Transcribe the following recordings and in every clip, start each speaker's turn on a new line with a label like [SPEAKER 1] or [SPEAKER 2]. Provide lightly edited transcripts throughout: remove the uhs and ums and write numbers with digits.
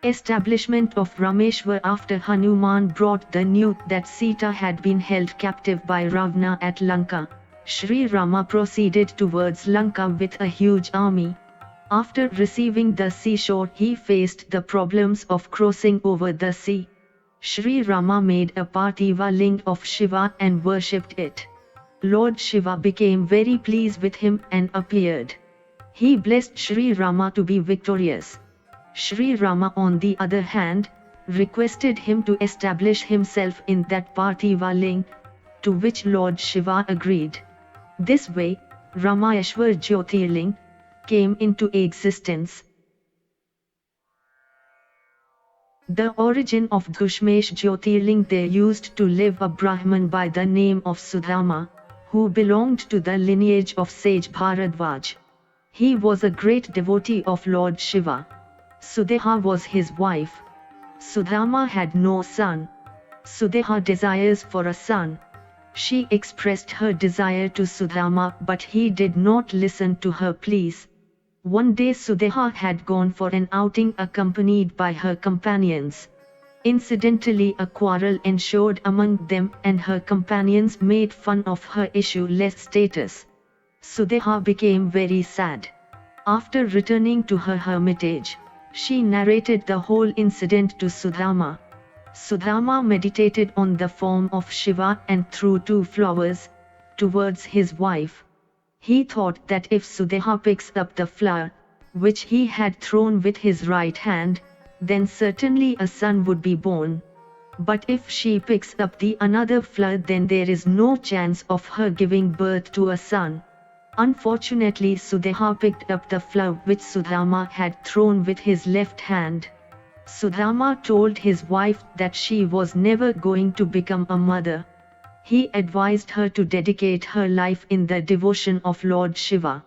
[SPEAKER 1] Establishment of Rameshwar. After Hanuman brought the news that Sita had been held captive by Ravana at Lanka, Sri Rama proceeded towards Lanka with a huge army. After receiving the seashore, he faced the problems of crossing over the sea. Sri Rama made a Parthiva ling of Shiva and worshipped it. Lord Shiva became very pleased with him and appeared. He blessed Sri Rama to be victorious. Sri Rama, on the other hand, requested him to establish himself in that Parthiva ling, to which Lord Shiva agreed. This way, Ramayeshwar Jyotirling came into existence. The origin of Dushmesh Jyotirling. There used to live a Brahman by the name of Sudama, who belonged to the lineage of sage Bharadvaj. He was a great devotee of Lord Shiva. Sudeha was his wife. Sudama had no son. Sudeha desires for a son. She expressed her desire to Sudama, but he did not listen to her pleas. One day Sudeha had gone for an outing accompanied by her companions. Incidentally, a quarrel ensued among them and her companions made fun of her issue-less status. Sudeha became very sad. After returning to her hermitage, she narrated the whole incident to Sudama. Sudama meditated on the form of Shiva and threw 2 flowers towards his wife. He thought that if Sudeha picks up the flower, which he had thrown with his right hand, then certainly a son would be born. But if she picks up the another flower, then there is no chance of her giving birth to a son. Unfortunately, Sudeha picked up the flower which Sudama had thrown with his left hand. Sudama told his wife that she was never going to become a mother. He advised her to dedicate her life in the devotion of Lord Shiva.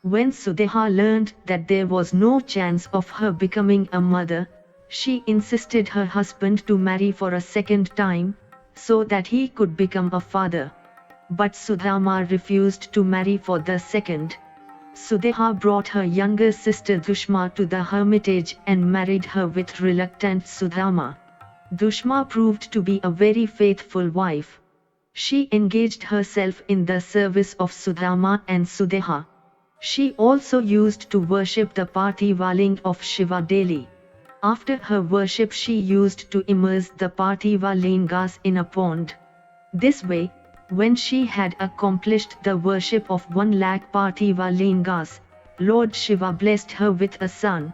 [SPEAKER 1] When Sudeha learned that there was no chance of her becoming a mother, she insisted her husband to marry for a second time, so that he could become a father. But Sudama refused to marry for the second. Sudeha brought her younger sister Dushma to the hermitage and married her with reluctant Sudama. Dushma proved to be a very faithful wife. She engaged herself in the service of Sudama and Sudeha. She also used to worship the Parthiva ling of Shiva daily. After her worship, she used to immerse the Parthiva lingas in a pond. This way, when she had accomplished the worship of 1,00,000 Parthiva lingas, Lord Shiva blessed her with a son.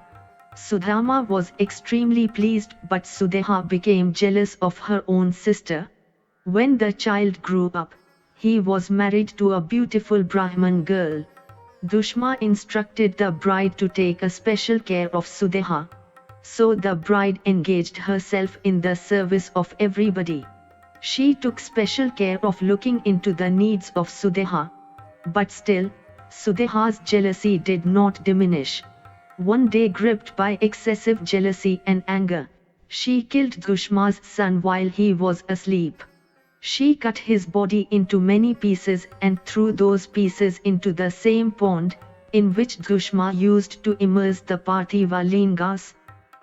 [SPEAKER 1] Sudama was extremely pleased, but Sudeha became jealous of her own sister. When the child grew up, he was married to a beautiful Brahman girl. Dushma instructed the bride to take a special care of Sudeha. So the bride engaged herself in the service of everybody. She took special care of looking into the needs of Sudeha. But still, Sudeha's jealousy did not diminish. One day, gripped by excessive jealousy and anger, she killed Dushma's son while he was asleep. She cut his body into many pieces and threw those pieces into the same pond, in which Dushma used to immerse the Parthiva lingas.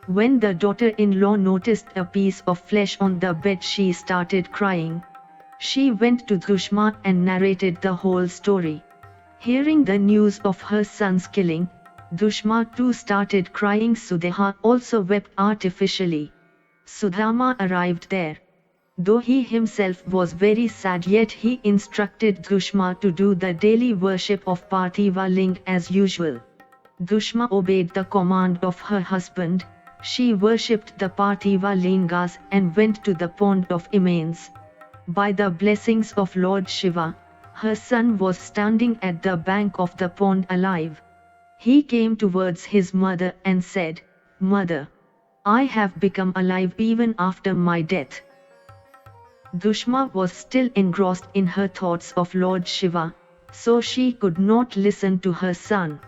[SPEAKER 1] When the daughter-in-law noticed a piece of flesh on the bed, she started crying. She went to Dushma and narrated the whole story. Hearing the news of her son's killing, Dushma too started crying. Sudeha also wept artificially. Sudama arrived there. Though he himself was very sad, yet he instructed Dushma to do the daily worship of Parthiva ling as usual. Dushma obeyed the command of her husband. She worshipped the Parthiva lingas and went to the pond of immense. By the blessings of Lord Shiva, her son was standing at the bank of the pond alive. He came towards his mother and said, "Mother, I have become alive even after my death." Dushma was still engrossed in her thoughts of Lord Shiva, so she could not listen to her son.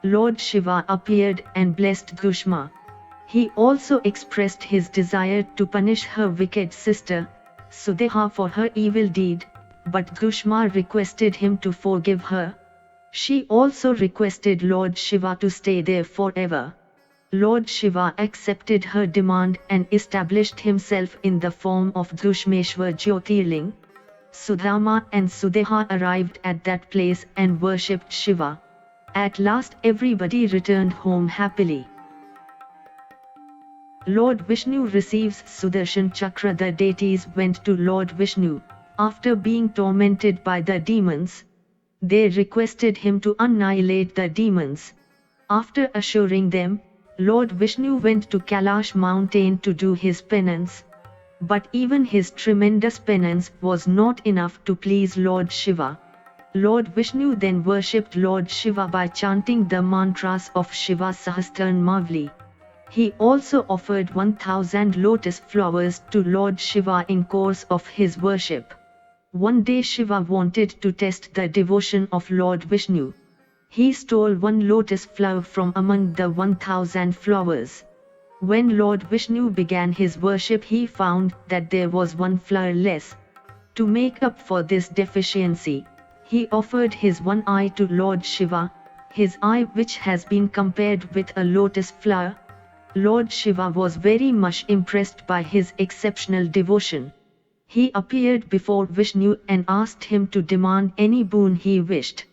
[SPEAKER 1] Lord Shiva appeared and blessed Dushma. He also expressed his desire to punish her wicked sister, Sudeha for her evil deed, but Dushma requested him to forgive her. She also requested Lord Shiva to stay there forever. Lord Shiva accepted her demand and established himself in the form of Dushmeshwar Jyotirling. Sudama and Sudeha arrived at that place and worshipped Shiva. At last everybody returned home happily. Lord Vishnu receives Sudarshan Chakra. The deities went to Lord Vishnu. After being tormented by the demons, they requested him to annihilate the demons. After assuring them, Lord Vishnu went to Kailash mountain to do his penance. But even his tremendous penance was not enough to please Lord Shiva. Lord Vishnu then worshipped Lord Shiva by chanting the mantras of Shiva Sahasranamavali. He also offered 1000 lotus flowers to Lord Shiva in course of his worship. One day Shiva wanted to test the devotion of Lord Vishnu. He stole one lotus flower from among the 1000 flowers. When Lord Vishnu began his worship, he found that there was one flower less. To make up for this deficiency, he offered his one eye to Lord Shiva, his eye which has been compared with a lotus flower. Lord Shiva was very much impressed by his exceptional devotion. He appeared before Vishnu and asked him to demand any boon he wished.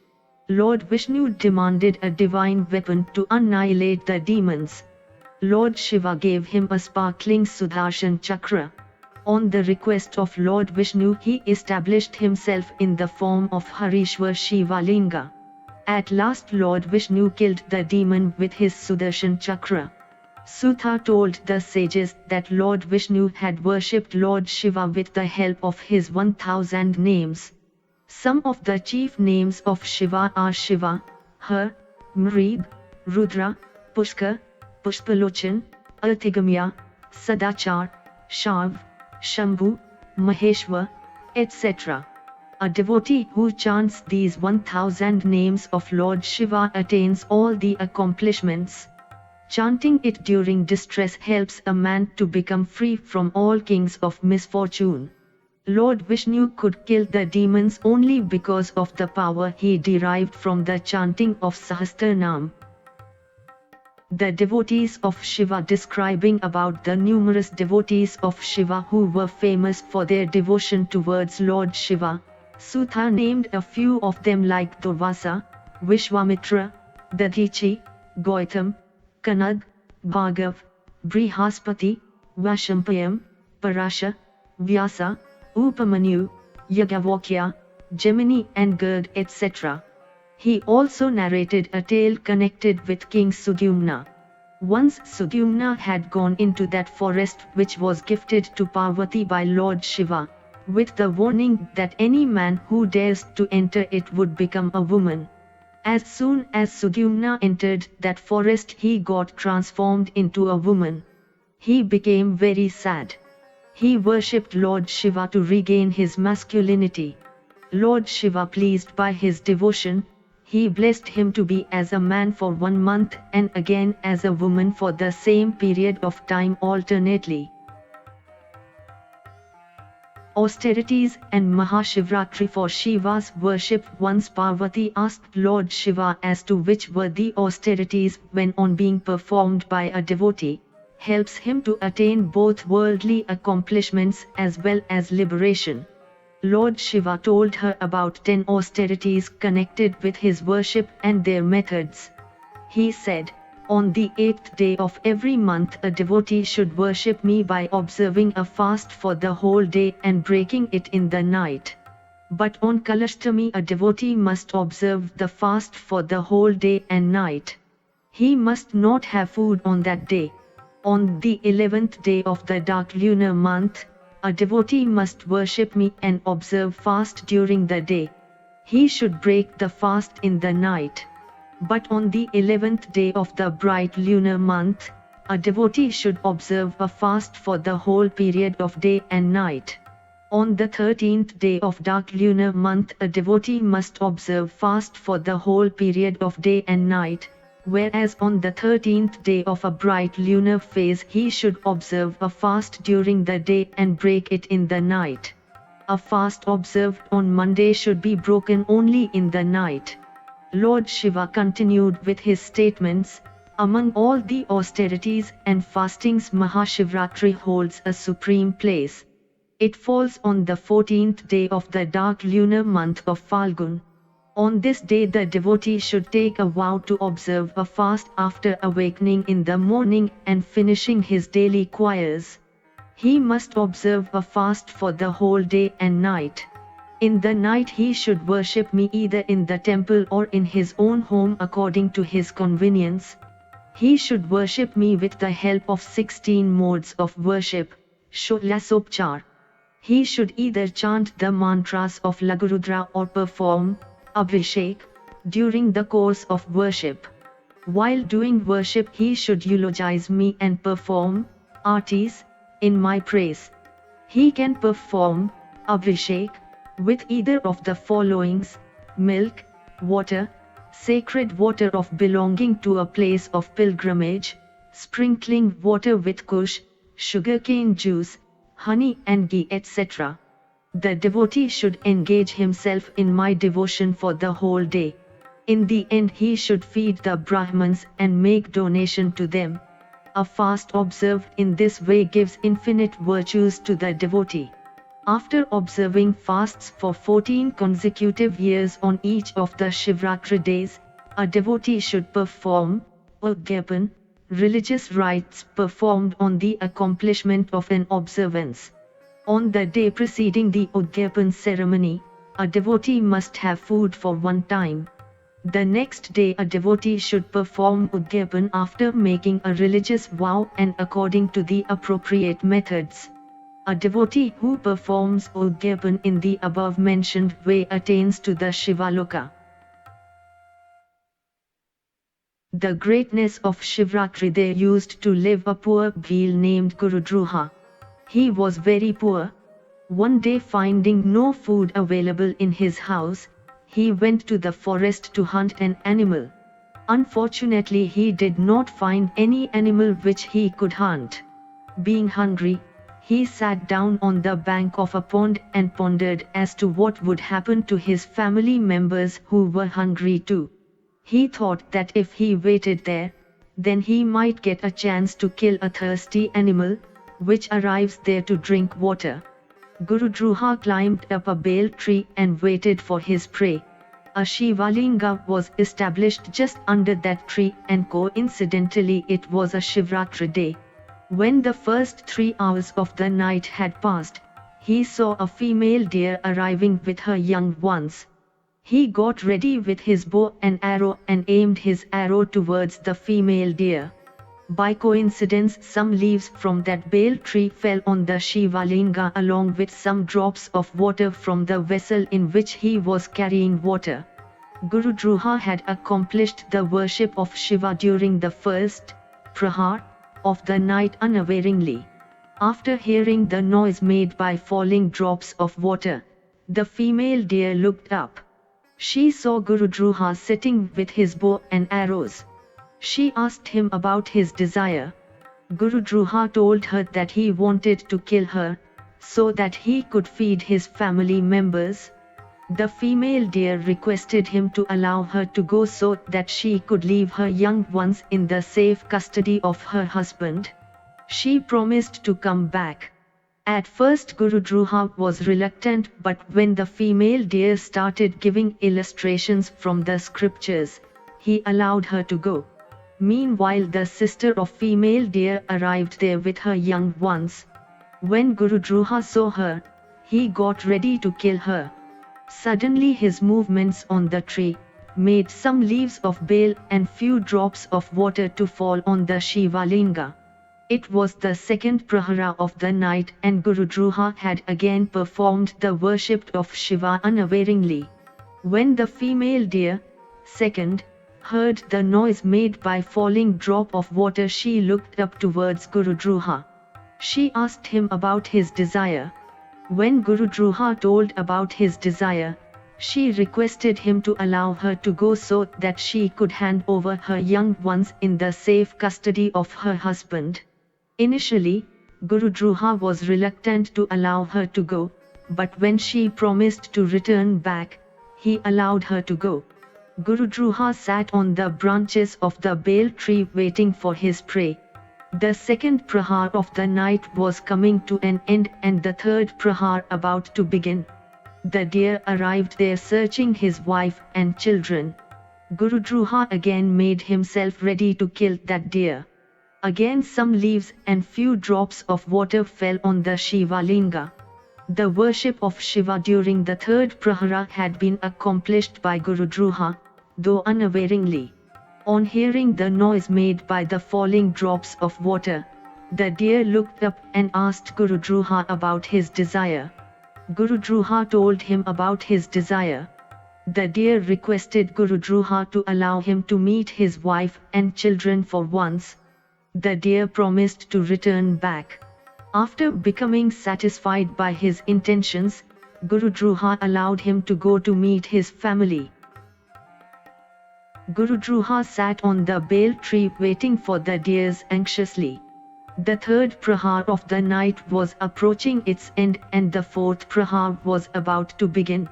[SPEAKER 1] Lord Vishnu demanded a divine weapon to annihilate the demons. Lord Shiva gave him a sparkling Sudarshan Chakra. On the request of Lord Vishnu, he established himself in the form of Harishwar Shiva Linga. At last Lord Vishnu killed the demon with his Sudarshan Chakra. Sutha told the sages that Lord Vishnu had worshipped Lord Shiva with the help of his 1000 names. Some of the chief names of Shiva are Shiva, Har, Mrib, Rudra, Pushkar, Pushpalochan, Artigamya, Sadachar, Shav, Shambhu, Maheshwar, etc. A devotee who chants these 1000 names of Lord Shiva attains all the accomplishments. Chanting it during distress helps a man to become free from all kings of misfortune. Lord Vishnu could kill the demons only because of the power he derived from the chanting of Sahasranam. The devotees of Shiva describing about the numerous devotees of Shiva who were famous for their devotion towards Lord Shiva. Sutha named a few of them like Vyasa, Vishwamitra, Dadichi, Gautam, Kanad, Bhargav, Brihaspati, Vashampayam, Parasha, Vyasa, Upamanyu, Yagavakya, Gemini and Gerd etc. He also narrated a tale connected with King Sudyumna. Once Sudyumna had gone into that forest which was gifted to Parvati by Lord Shiva, with the warning that any man who dares to enter it would become a woman. As soon as Sudyumna entered that forest, he got transformed into a woman. He became very sad. He worshipped Lord Shiva to regain his masculinity. Lord Shiva, pleased by his devotion, he blessed him to be as a man for 1 month and again as a woman for the same period of time alternately. Austerities and Mahashivratri for Shiva's worship. Once Parvati asked Lord Shiva as to which were the austerities when on being performed by a devotee, helps him to attain both worldly accomplishments as well as liberation. Lord Shiva told her about 10 austerities connected with his worship and their methods. He said, "On the 8th day of every month a devotee should worship me by observing a fast for the whole day and breaking it in the night. But on Kalashtami a devotee must observe the fast for the whole day and night. He must not have food on that day. On the 11th day of the dark lunar month, a devotee must worship me and observe fast during the day. He should break the fast in the night. But on the 11th day of the bright lunar month, a devotee should observe a fast for the whole period of day and night. On the 13th day of dark lunar month, a devotee must observe fast for the whole period of day and night. whereas on the 13th day of a bright lunar phase he should observe a fast during the day and break it in the night. A fast observed on Monday should be broken only in the night. Lord Shiva continued with his statements, among all the austerities and fastings Mahashivratri holds a supreme place. It falls on the 14th day of the dark lunar month of Falgun. On this day the devotee should take a vow to observe a fast after awakening in the morning and finishing his daily choirs. He must observe a fast for the whole day and night. In the night he should worship me either in the temple or in his own home according to his convenience. He should worship me with the help of 16 modes of worship, Sholasopchar. He should either chant the mantras of Lagurudra or perform Abhishek during the course of worship. While doing worship he should eulogize me and perform artis in my praise. He can perform Abhishek with either of the followings: milk, water, sacred water of belonging to a place of pilgrimage, sprinkling water with kush, sugarcane juice, honey and ghee, etc. The devotee should engage himself in my devotion for the whole day. In the end he should feed the Brahmins and make donation to them. A fast observed in this way gives infinite virtues to the devotee. After observing fasts for 14 consecutive years on each of the Shivratri days, a devotee should perform Udyapan, religious rites performed on the accomplishment of an observance. On the day preceding the Udyapan ceremony, a devotee must have food for one time. The next day a devotee should perform Udyapan after making a religious vow and according to the appropriate methods. A devotee who performs Udyapan in the above mentioned way attains to the Shivaloka. The greatness of Shivratri. There used to live a poor bheel named Gurudruha. He was very poor. One day, finding no food available in his house, he went to the forest to hunt an animal. Unfortunately he did not find any animal which he could hunt. Being hungry, he sat down on the bank of a pond and pondered as to what would happen to his family members who were hungry too. He thought that if he waited there, then he might get a chance to kill a thirsty animal, which arrives there to drink water. Gurudruha climbed up a bale tree and waited for his prey. A Shivalinga was established just under that tree, and coincidentally it was a Shivratri day. When the first 3 hours of the night had passed, he saw a female deer arriving with her young ones. He got ready with his bow and arrow and aimed his arrow towards the female deer. By coincidence some leaves from that bale tree fell on the Shivalinga along with some drops of water from the vessel in which he was carrying water. Gurudruha had accomplished the worship of Shiva during the first prahar of the night unawareingly. After hearing the noise made by falling drops of water, the female deer looked up. She saw Gurudruha sitting with his bow and arrows. She asked him about his desire. Gurudruha told her that he wanted to kill her, so that he could feed his family members. The female deer requested him to allow her to go so that she could leave her young ones in the safe custody of her husband. She promised to come back. At first Gurudruha was reluctant, but when the female deer started giving illustrations from the scriptures, he allowed her to go. Meanwhile the sister of female deer arrived there with her young ones. When Gurudruha saw her, he got ready to kill her. Suddenly his movements on the tree made some leaves of bale and few drops of water to fall on the Shivalinga. It was the second prahara of the night, and Gurudruha had again performed the worship of Shiva unawareingly. When the female deer, second, heard the noise made by falling drop of water, she looked up towards Gurudruha. She asked him about his desire. When Gurudruha told about his desire, She requested him to allow her to go so that she could hand over her young ones in the safe custody of her husband. Initially, Guru Druha was reluctant to allow her to go, but when she promised to return back, he allowed her to go. Guru Druha sat on the branches of the bale tree waiting for his prey. The second prahar of the night was coming to an end and the third prahar about to begin. The deer arrived there searching his wife and children. Guru Druha again made himself ready to kill that deer. Again some leaves and few drops of water fell on the Shiva Linga. The worship of Shiva during the third prahara had been accomplished by Guru Druha, though unawareingly. On hearing the noise made by the falling drops of water, the deer looked up and asked Guru Druha about his desire. Guru Druha told him about his desire. The deer requested Guru Druha to allow him to meet his wife and children for once. The deer promised to return back. After becoming satisfied by his intentions, Guru Druha allowed him to go to meet his family. Guru Druha sat on the bale tree waiting for the deers anxiously. The third prahar of the night was approaching its end and the fourth prahar was about to begin.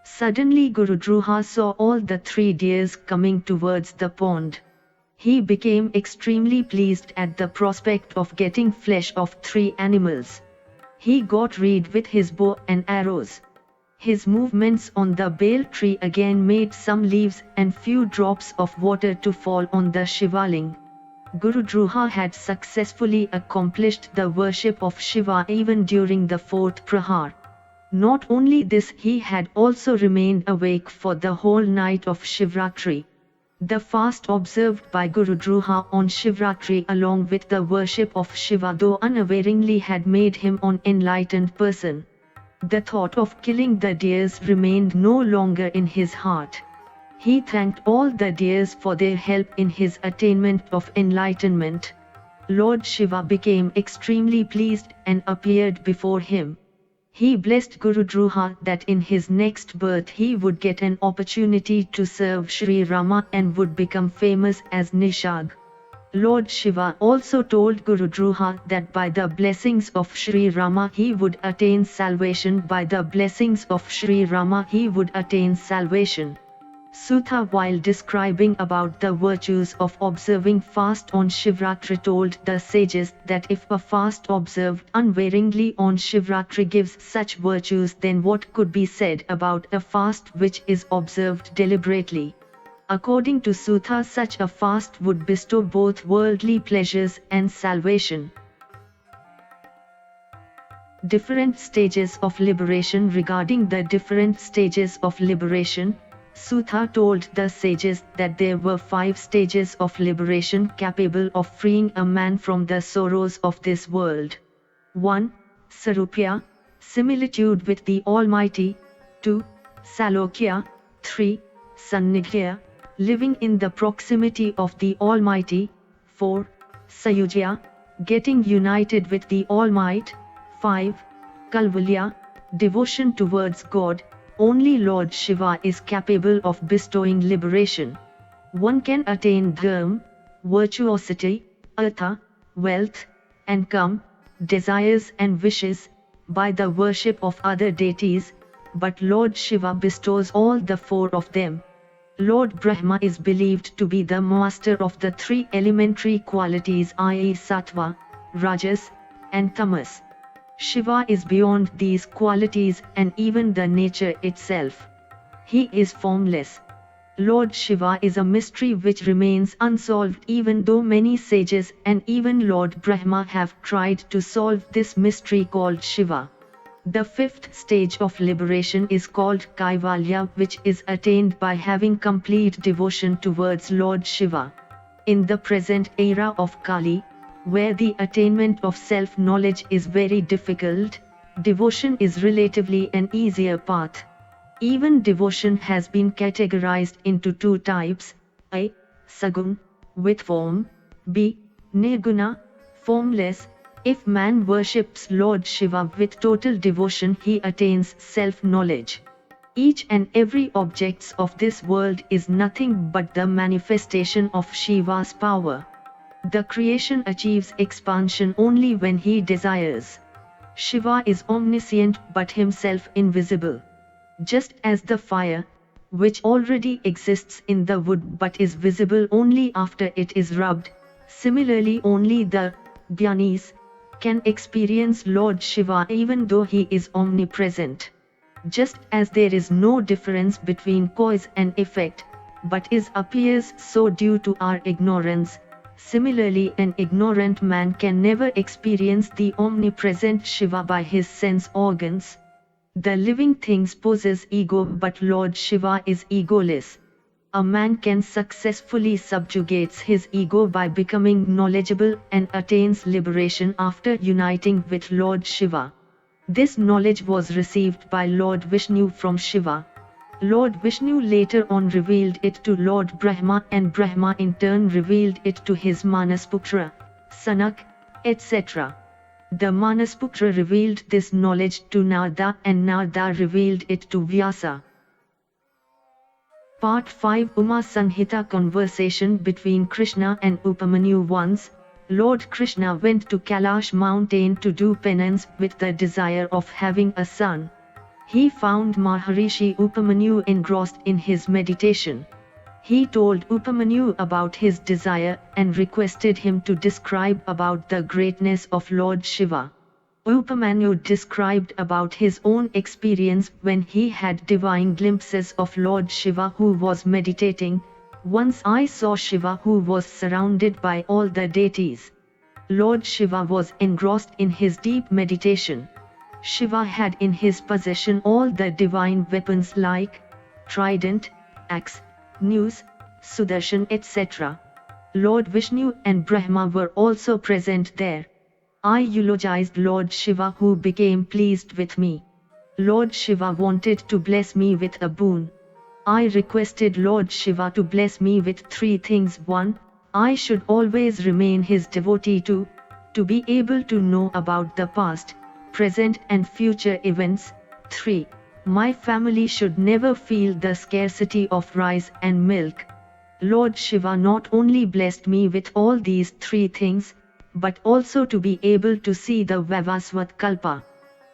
[SPEAKER 1] Suddenly Guru Druha saw all the three deers coming towards the pond. He became extremely pleased at the prospect of getting flesh of three animals. He got ready with his bow and arrows. His movements on the bale tree again made some leaves and few drops of water to fall on the Shivaling. Guru Druha had successfully accomplished the worship of Shiva even during the fourth prahar. Not only this, he had also remained awake for the whole night of Shivratri. The fast observed by Guru Druha on Shivratri along with the worship of Shiva though unawareingly had made him an enlightened person. The thought of killing the deers remained no longer in his heart. He thanked all the deers for their help in his attainment of enlightenment. Lord Shiva became extremely pleased and appeared before him. He blessed Guru Druha that in his next birth he would get an opportunity to serve Sri Rama and would become famous as Nishag. Lord Shiva also told Guru Druha that by the blessings of Sri Rama he would attain salvation. By the blessings of Sri Rama he would attain salvation. Sutta, while describing about the virtues of observing fast on Shivratri, told the sages that if a fast observed unwaveringly on Shivratri gives such virtues, then what could be said about a fast which is observed deliberately? According to Sutta, such a fast would bestow both worldly pleasures and salvation. Different stages of liberation. Regarding the different stages of liberation, Sutta told the sages that there were 5 stages of liberation capable of freeing a man from the sorrows of this world. 1. Sarupya, similitude with the Almighty. 2. Salokya. 3. Sannidhya, living in the proximity of the Almighty. 4. Sayujya, getting united with the Almighty. 5. Kalvalya, devotion towards God. Only Lord Shiva is capable of bestowing liberation. One can attain dharma, virtuosity, artha, wealth, and kam, desires and wishes, by the worship of other deities, but Lord Shiva bestows all the 4 of them. Lord Brahma is believed to be the master of the 3 elementary qualities, i.e. sattva, rajas, and tamas. Shiva is beyond these qualities and even the nature itself. He is formless. Lord Shiva is a mystery which remains unsolved even though many sages and even Lord Brahma have tried to solve this mystery called Shiva. The 5th stage of liberation is called Kaivalya, which is attained by having complete devotion towards Lord Shiva. In the present era of Kali, where the attainment of self-knowledge is very difficult, devotion is relatively an easier path. Even devotion has been categorized into 2 types, a. Sagun, with form, b. Nirguna, formless. If man worships Lord Shiva with total devotion, he attains self-knowledge. Each and every objects of this world is nothing but the manifestation of Shiva's power. The creation achieves expansion only when he desires. Shiva is omniscient but himself invisible. Just as the fire, which already exists in the wood but is visible only after it is rubbed, similarly only the Jnanis can experience Lord Shiva even though he is omnipresent. Just as there is no difference between cause and effect, but is appears so due to our ignorance, similarly an ignorant man can never experience the omnipresent Shiva by his sense organs. The living things possess ego but Lord Shiva is egoless. A man can successfully subjugate his ego by becoming knowledgeable and attains liberation after uniting with Lord Shiva. This knowledge was received by Lord Vishnu from Shiva. Lord Vishnu later on revealed it to Lord Brahma and Brahma in turn revealed it to his Manasputra, Sanak, etc. The Manasputra revealed this knowledge to Narada and Narada revealed it to Vyasa. Part 5 Uma Sanhita Conversation between Krishna and Upamanyu. Once, Lord Krishna went to Kailash mountain to do penance with the desire of having a son. He found Maharishi Upamanyu engrossed in his meditation. He told Upamanyu about his desire and requested him to describe about the greatness of Lord Shiva. Upamanyu described about his own experience when he had divine glimpses of Lord Shiva who was meditating. Once I saw Shiva who was surrounded by all the deities. Lord Shiva was engrossed in his deep meditation. Shiva had in his possession all the divine weapons like trident, axe, noose, Sudarshan, etc. Lord Vishnu and Brahma were also present there. I eulogized Lord Shiva who became pleased with me. Lord Shiva wanted to bless me with a boon. I requested Lord Shiva to bless me with 3 things. 1. I should always remain his devotee. 2. To be able to know about the past, present and future events. 3. My family should never feel the scarcity of rice and milk. Lord Shiva not only blessed me with all these 3 things, but also to be able to see the Vavasvat Kalpa.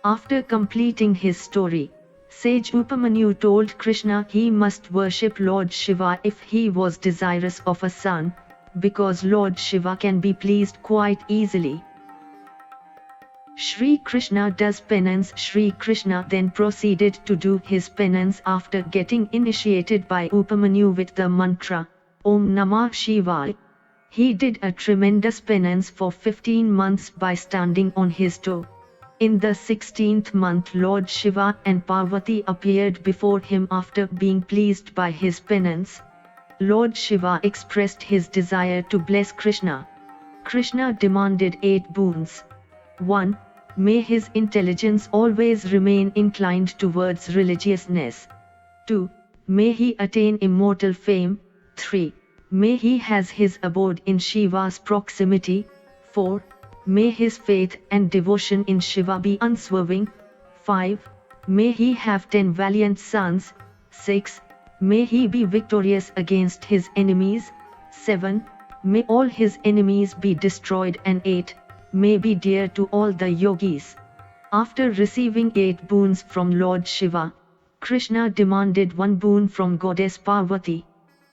[SPEAKER 1] After completing his story, Sage Upamanyu told Krishna he must worship Lord Shiva if he was desirous of a son, because Lord Shiva can be pleased quite easily. Shri Krishna does penance. Shri Krishna then proceeded to do his penance after getting initiated by Upamanyu with the mantra, Om Namah Shivaya. He did a tremendous penance for 15 months by standing on his toe. In the 16th month Lord Shiva and Parvati appeared before him after being pleased by his penance. Lord Shiva expressed his desire to bless Krishna. Krishna demanded 8 boons. 1. May his intelligence always remain inclined towards religiousness. 2. May he attain immortal fame. 3. May he has his abode in Shiva's proximity. 4. May his faith and devotion in Shiva be unswerving. 5. May he have 10 valiant sons. 6. May he be victorious against his enemies. 7. May all his enemies be destroyed. And 8. May be dear to all the yogis. After receiving 8 boons from Lord Shiva, Krishna demanded 1 boon from Goddess Parvati.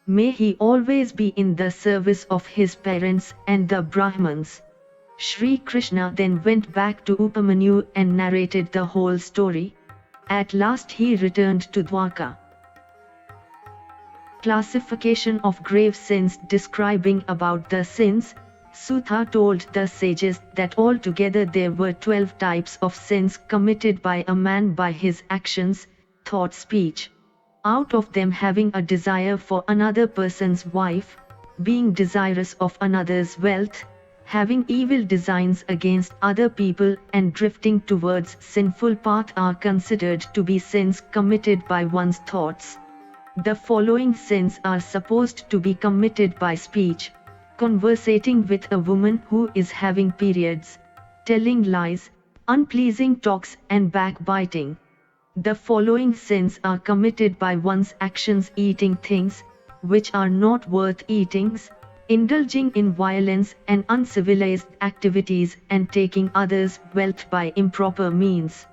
[SPEAKER 1] May he always be in the service of his parents and the Brahmins. Shri Krishna then went back to Upamanyu and narrated the whole story. At last he returned to Dwarka. Classification of grave sins. Describing about the sins, Sutta told the sages that altogether there were 12 types of sins committed by a man by his actions, thought, speech. Out of them having a desire for another person's wife, being desirous of another's wealth, having evil designs against other people and drifting towards sinful path are considered to be sins committed by one's thoughts. The following sins are supposed to be committed by speech: conversating with a woman who is having periods, telling lies, unpleasing talks and backbiting. The following sins are committed by one's actions: eating things which are not worth eating, indulging in violence and uncivilized activities, and taking others' wealth by improper means.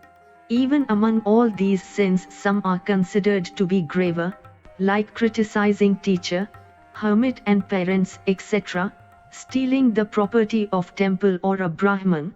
[SPEAKER 1] Even among all these sins, some are considered to be graver, like criticizing teacher, hermit and parents, etc., stealing the property of temple or a Brahman.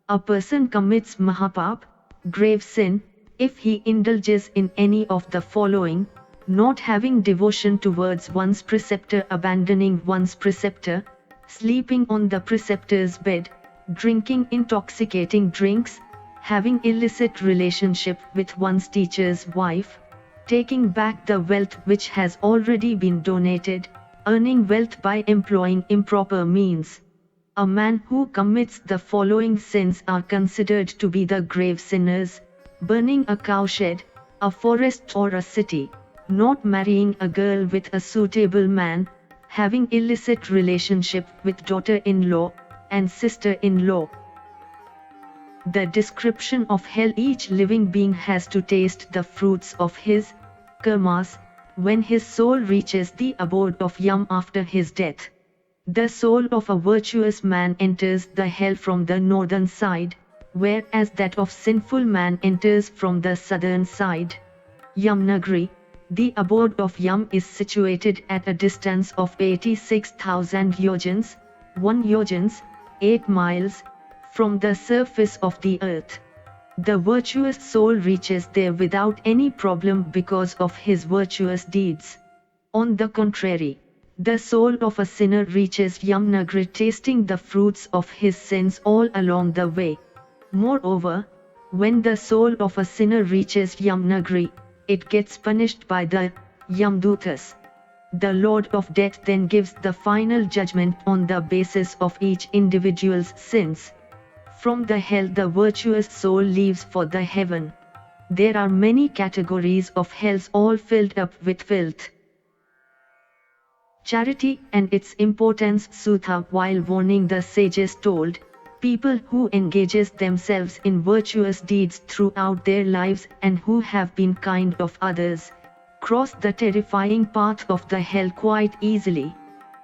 [SPEAKER 1] A person commits mahapap, grave sin, if he indulges in any of the following: not having devotion towards one's preceptor, abandoning one's preceptor, sleeping on the preceptor's bed, drinking intoxicating drinks, having illicit relationship with one's teacher's wife, taking back the wealth which has already been donated, earning wealth by employing improper means. A man who commits the following sins are considered to be the grave sinners: burning a cowshed, a forest or a city, not marrying a girl with a suitable man, having illicit relationship with daughter-in-law and sister-in-law. The description of hell: each living being has to taste the fruits of his karmas when his soul reaches the abode of Yam after his death. The soul of a virtuous man enters the hell from the northern side, whereas that of sinful man enters from the southern side. Yamnagri, the abode of Yam, is situated at a distance of 86,000 yojans, 1 yojans, 8 miles, from the surface of the earth. The virtuous soul reaches there without any problem because of his virtuous deeds. On the contrary, the soul of a sinner reaches Yamnagri tasting the fruits of his sins all along the way. Moreover, when the soul of a sinner reaches Yamnagri, it gets punished by the Yamdutas. The Lord of Death then gives the final judgment on the basis of each individual's sins. From the hell the virtuous soul leaves for the heaven. There are many categories of hells, all filled up with filth. Charity and its importance. Sutta, while warning the sages, told, people who engages themselves in virtuous deeds throughout their lives and who have been kind of others, cross the terrifying path of the hell quite easily.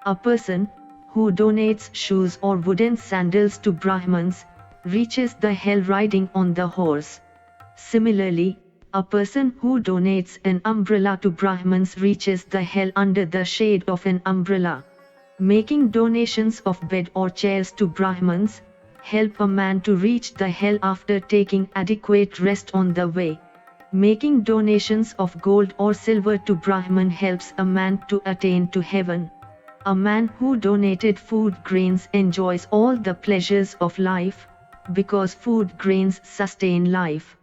[SPEAKER 1] A person who donates shoes or wooden sandals to Brahmins reaches the hell riding on the horse. Similarly, a person who donates an umbrella to Brahmins reaches the hell under the shade of an umbrella. Making donations of bed or chairs to Brahmins help a man to reach the hell after taking adequate rest on the way. Making donations of gold or silver to Brahman helps a man to attain to heaven. A man who donated food grains enjoys all the pleasures of life, because food grains sustain life.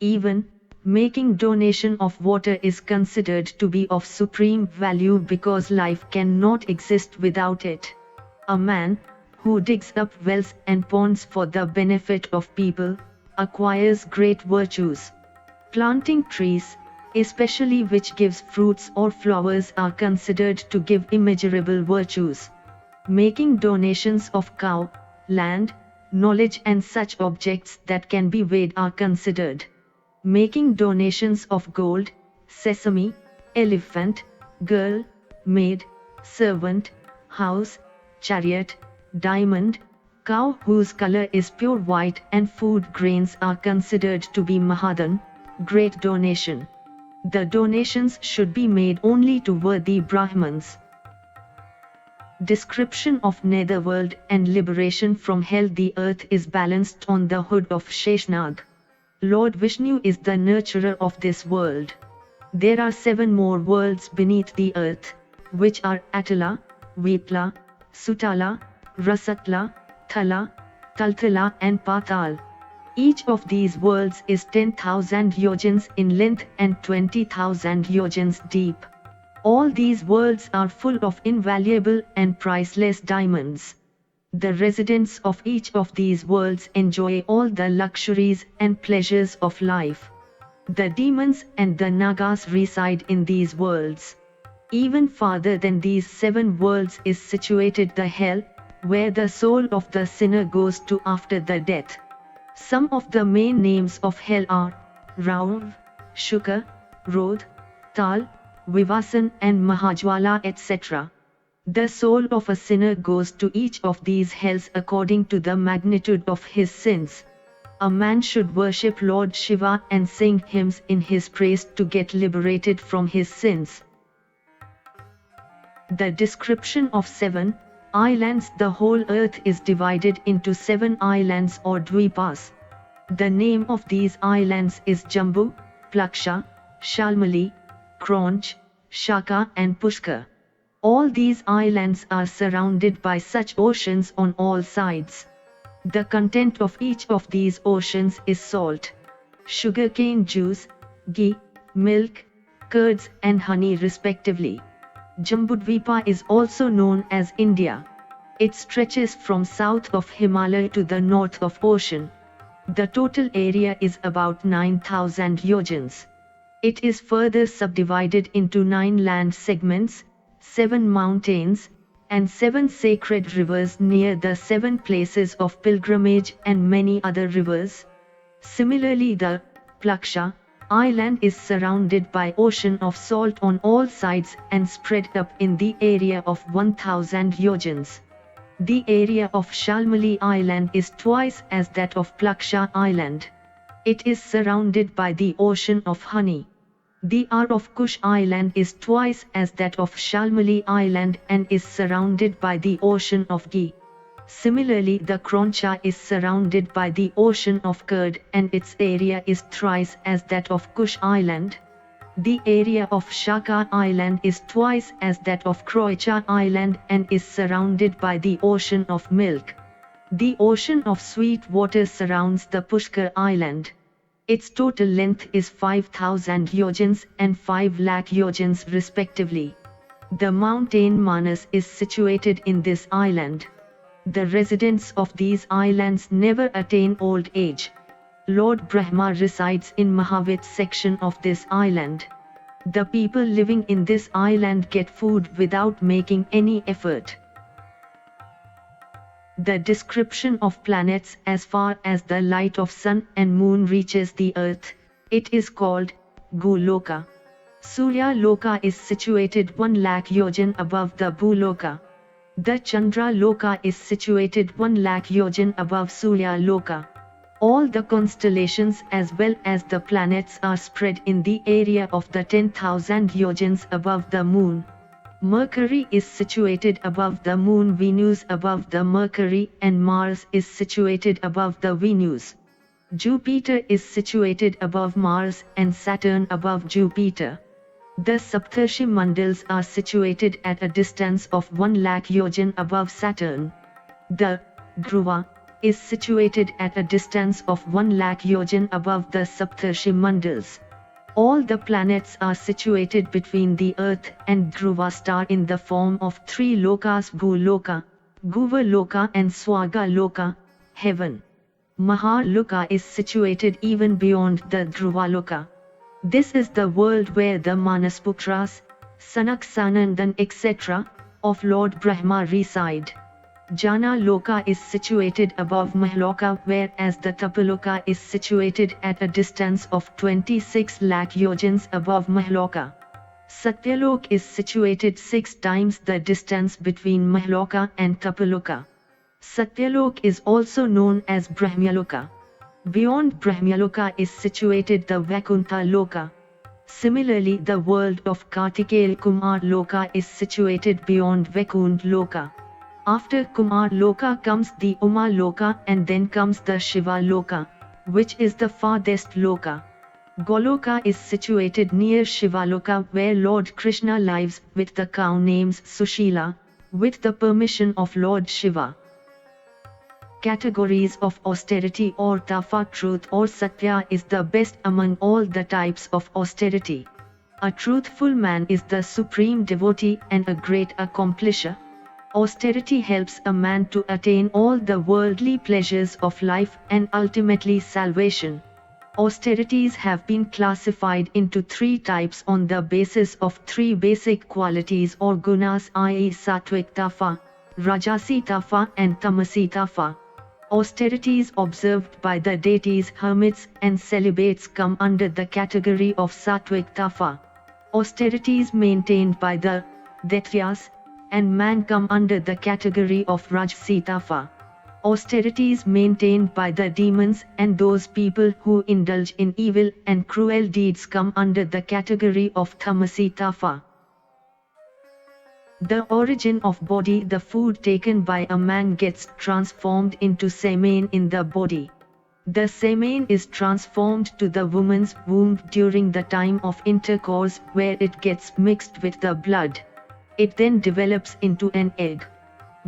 [SPEAKER 1] Even making donation of water is considered to be of supreme value because life cannot exist without it. A man who digs up wells and ponds for the benefit of people acquires great virtues. Planting trees, especially which gives fruits or flowers, are considered to give immeasurable virtues. Making donations of cow, land, knowledge and such objects that can be weighed are considered. Making donations of gold, sesame, elephant, girl, maid, servant, house, chariot, diamond, cow whose color is pure white and food grains are considered to be mahadan, great donation. The donations should be made only to worthy Brahmins. Description of netherworld and liberation from hell. The earth is balanced on the hood of Sheshnag. Lord Vishnu is the nurturer of this world. There are 7 more worlds beneath the earth, which are Atala, Vitla, Sutala, Rasatla, Thala, Taltala and Patal. Each of these worlds is 10,000 yojans in length and 20,000 yojans deep. All these worlds are full of invaluable and priceless diamonds. The residents of each of these worlds enjoy all the luxuries and pleasures of life. The demons and the nagas reside in these worlds. Even farther than these 7 worlds is situated the hell, where the soul of the sinner goes to after the death. Some of the main names of hell are Rav, Shuka, Rodh, Tal, Vivasan and Mahajwala etc. The soul of a sinner goes to each of these hells according to the magnitude of his sins. A man should worship Lord Shiva and sing hymns in his praise to get liberated from his sins. The description of 7 islands. The whole earth is divided into 7 islands or dvipas. The name of these islands is Jambu, Plaksha, Shalmali, Kronch, Shaka and Pushkar. All these islands are surrounded by such oceans on all sides. The content of each of these oceans is salt, sugarcane juice, ghee, milk, curds and honey respectively. Jambudvipa is also known as India. It stretches from south of Himalaya to the north of ocean. The total area is about 9,000 yojans. It is further subdivided into 9 land segments, 7 mountains, and 7 sacred rivers near the 7 places of pilgrimage and many other rivers. Similarly, the Plaksha island is surrounded by ocean of salt on all sides and spread up in the area of 1,000 yojans. The area of Shalmali island is twice as that of Plaksha island. It is surrounded by the ocean of honey. The area of Kush island is twice as that of Shalmali island and is surrounded by the ocean of ghee. Similarly, the Kroncha is surrounded by the ocean of curd and its area is thrice as that of Kush island. The area of Shaka island is twice as that of Croatia island and is surrounded by the ocean of milk. The ocean of sweet water surrounds the Pushkar island. Its total length is 5,000 yojans and 5 lakh yojans respectively. The mountain Manas is situated in this island. The residents of these islands never attain old age. Lord Brahma resides in Mahavit section of this island. The people living in this island get food without making any effort. The description of planets. As far as the light of sun and moon reaches the earth, it is called Guloka. Surya Loka is situated 1 lakh yojan above the Bhuloka. The Chandra Loka is situated 1 lakh yojan above Surya Loka. All the constellations as well as the planets are spread in the area of the 10,000 yojans above the moon. Mercury is situated above the moon, Venus above the Mercury, and Mars is situated above the Venus. Jupiter is situated above Mars and Saturn above Jupiter. The Saptarshi Mandals are situated at a distance of 1 lakh yojan above Saturn. The Dhruva is situated at a distance of 1 lakh yojan above the Saptarshi Mandals. All the planets are situated between the Earth and Dhruva star in the form of 3 lokas: Bhuloka, Bhuvaloka and Swagaloka, heaven. Mahaloka is situated even beyond the Dhruvaloka. This is the world where the Manasputras, Sanak Sanandan etc. of Lord Brahma reside. Jana Loka is situated above Mahaloka, whereas the Tapaloka is situated at a distance of 26 lakh yojans above Mahaloka. Satyalok is situated 6 times the distance between Mahaloka and Tapaloka. Satyalok is also known as Brahmaloka. Beyond Brahmaloka is situated the Vaikuntha Loka. Similarly, the world of Kartikeya Kumar Loka is situated beyond Vaikuntha Loka. After Kumar Loka comes the Uma Loka and then comes the Shiva Loka, which is the farthest Loka. Goloka is situated near Shiva Loka, where Lord Krishna lives with the cow named Sushila, with the permission of Lord Shiva. Categories of austerity or tafa. Truth or satya is the best among all the types of austerity. A truthful man is the supreme devotee and a great accomplisher. Austerity helps a man to attain all the worldly pleasures of life and ultimately salvation. Austerities have been classified into 3 types on the basis of 3 basic qualities or gunas, i.e. Sattvic tafa, Rajasi tafa and Tamasi tafa. Austerities observed by the deities, hermits and celibates come under the category of Sattvic Tafa. Austerities maintained by the Daityas and man come under the category of Rajasi Tafa. Austerities maintained by the demons and those people who indulge in evil and cruel deeds come under the category of Tamasi Tafa. The origin of body. The food taken by a man gets transformed into semen in the body. The semen is transformed to the woman's womb during the time of intercourse, where it gets mixed with the blood. It then develops into an egg.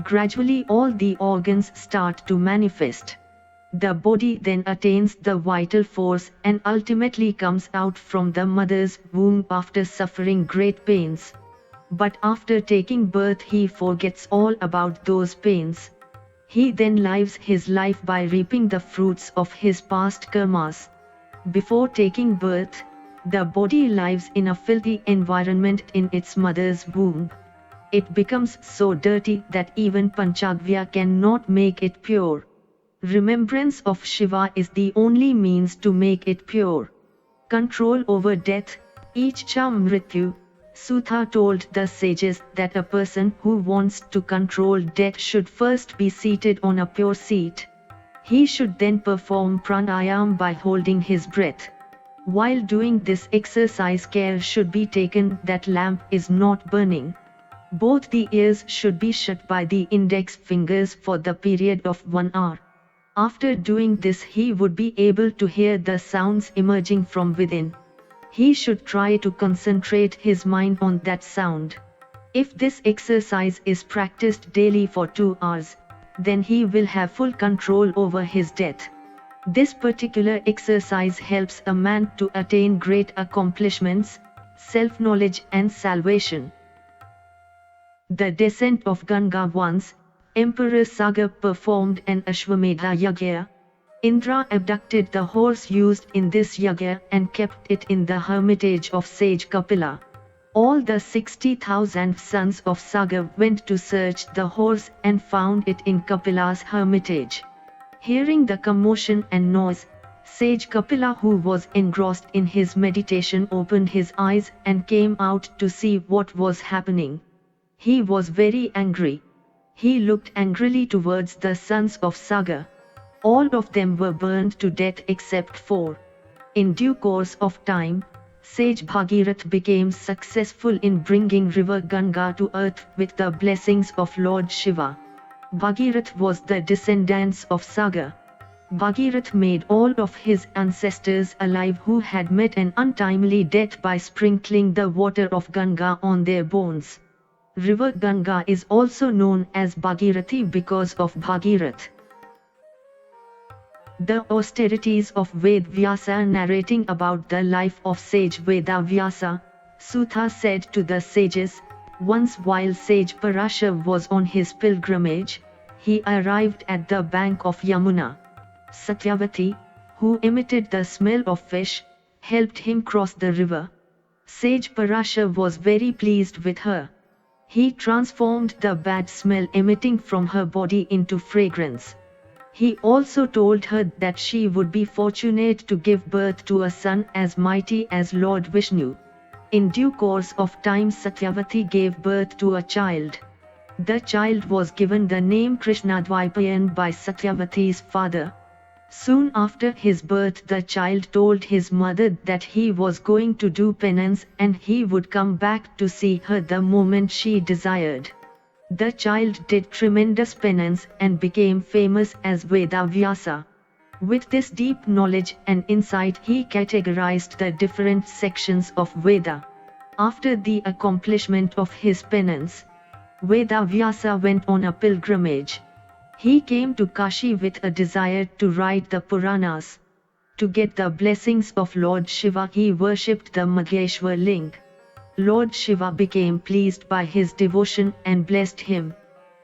[SPEAKER 1] Gradually all the organs start to manifest. The body then attains the vital force and ultimately comes out from the mother's womb after suffering great pains. But after taking birth he forgets all about those pains. He then lives his life by reaping the fruits of his past karmas. Before taking birth, the body lives in a filthy environment in its mother's womb. It becomes so dirty that even Panchagvya cannot make it pure. Remembrance of Shiva is the only means to make it pure. Control over death. Ichcha Mrityu. Sutha told the sages that a person who wants to control death should first be seated on a pure seat. He should then perform pranayam by holding his breath. While doing this exercise, care should be taken that lamp is not burning. Both the ears should be shut by the index fingers for the period of 1 hour. After doing this he would be able to hear the sounds emerging from within. He should try to concentrate his mind on that sound. If this exercise is practiced daily for 2 hours, then he will have full control over his death. This particular exercise helps a man to attain great accomplishments, self-knowledge and salvation. The descent of Ganga. Once, Emperor Saga performed an Ashwamedha Yagya. Indra abducted the horse used in this yagya and kept it in the hermitage of sage Kapila. All the 60,000 sons of Saga went to search the horse and found it in Kapila's hermitage. Hearing the commotion and noise, sage Kapila, who was engrossed in his meditation, opened his eyes and came out to see what was happening. He was very angry. He looked angrily towards the sons of Saga. All of them were burned to death except 4. In due course of time, sage Bhagirath became successful in bringing river Ganga to earth with the blessings of Lord Shiva. Bhagirath was the descendants of Saga. Bhagirath made all of his ancestors alive who had met an untimely death by sprinkling the water of Ganga on their bones. River Ganga is also known as Bhagirathi because of Bhagirath. The austerities of Ved Vyasa. Narrating about the life of sage Veda Vyasa, Sutha said to the sages, once while sage Parashar was on his pilgrimage, he arrived at the bank of Yamuna. Satyavati, who emitted the smell of fish, helped him cross the river. Sage Parashar was very pleased with her. He transformed the bad smell emitting from her body into fragrance. He also told her that she would be fortunate to give birth to a son as mighty as Lord Vishnu. In due course of time, Satyavati gave birth to a child. The child was given the name Krishnadvaipayan by Satyavati's father. Soon after his birth, the child told his mother that he was going to do penance and he would come back to see her the moment she desired. The child did tremendous penance and became famous as Veda Vyasa. With this deep knowledge and insight, he categorized the different sections of Veda. After the accomplishment of his penance, Veda Vyasa went on a pilgrimage. He came to Kashi with a desire to write the Puranas. To get the blessings of Lord Shiva, he worshipped the Magheshwar Ling. Lord Shiva became pleased by his devotion and blessed him.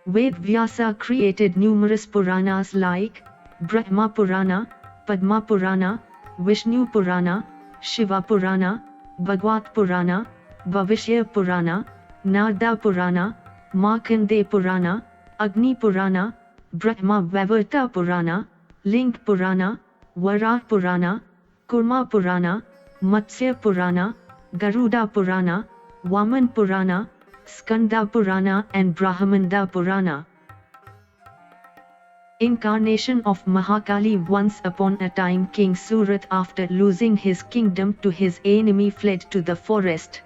[SPEAKER 1] Ved Vyasa created numerous Puranas like Brahma Purana, Padma Purana, Vishnu Purana, Shiva Purana, Bhagwat Purana, Bhavishya Purana, Narada Purana, Markandeya Purana, Agni Purana, Brahma Vaivarta Purana, Ling Purana, Vara Purana, Kurma Purana, Matsya Purana, Garuda Purana, Vaman Purana, Skanda Purana and Brahmanda Purana. Incarnation of Mahakali. Once upon a time King Surat, after losing his kingdom to his enemy, fled to the forest.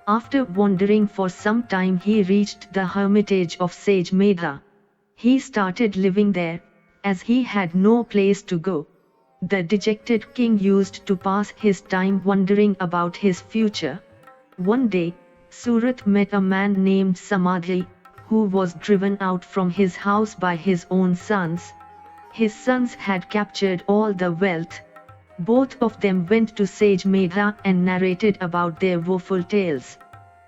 [SPEAKER 1] After wandering for some time he reached the hermitage of sage Medha. He started living there, as he had no place to go. The dejected king used to pass his time wondering about his future. One day, Surat met a man named Samadhi, who was driven out from his house by his own sons. His sons had captured all the wealth. Both of them went to sage Medha and narrated about their woeful tales.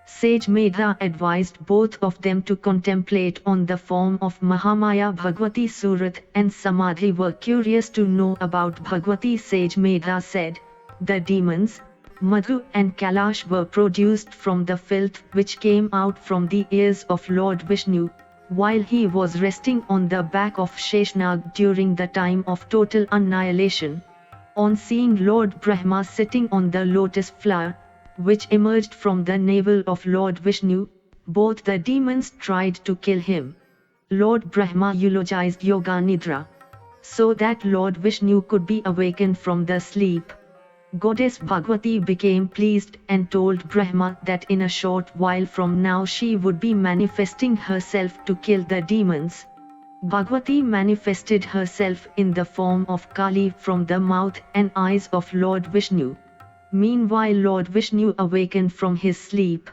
[SPEAKER 1] Sage Medha advised both of them to contemplate on the form of Mahamaya Bhagwati. Surat and Samadhi were curious to know about Bhagwati. Sage Medha said, "The demons, Madhu and Kailash, were produced from the filth which came out from the ears of Lord Vishnu, while he was resting on the back of Sheshnag during the time of total annihilation. On seeing Lord Brahma sitting on the lotus flower, which emerged from the navel of Lord Vishnu, both the demons tried to kill him. Lord Brahma eulogized Yoga Nidra, so that Lord Vishnu could be awakened from the sleep. Goddess Bhagwati became pleased and told Brahma that in a short while from now she would be manifesting herself to kill the demons. Bhagwati manifested herself in the form of Kali from the mouth and eyes of Lord Vishnu. Meanwhile Lord Vishnu awakened from his sleep.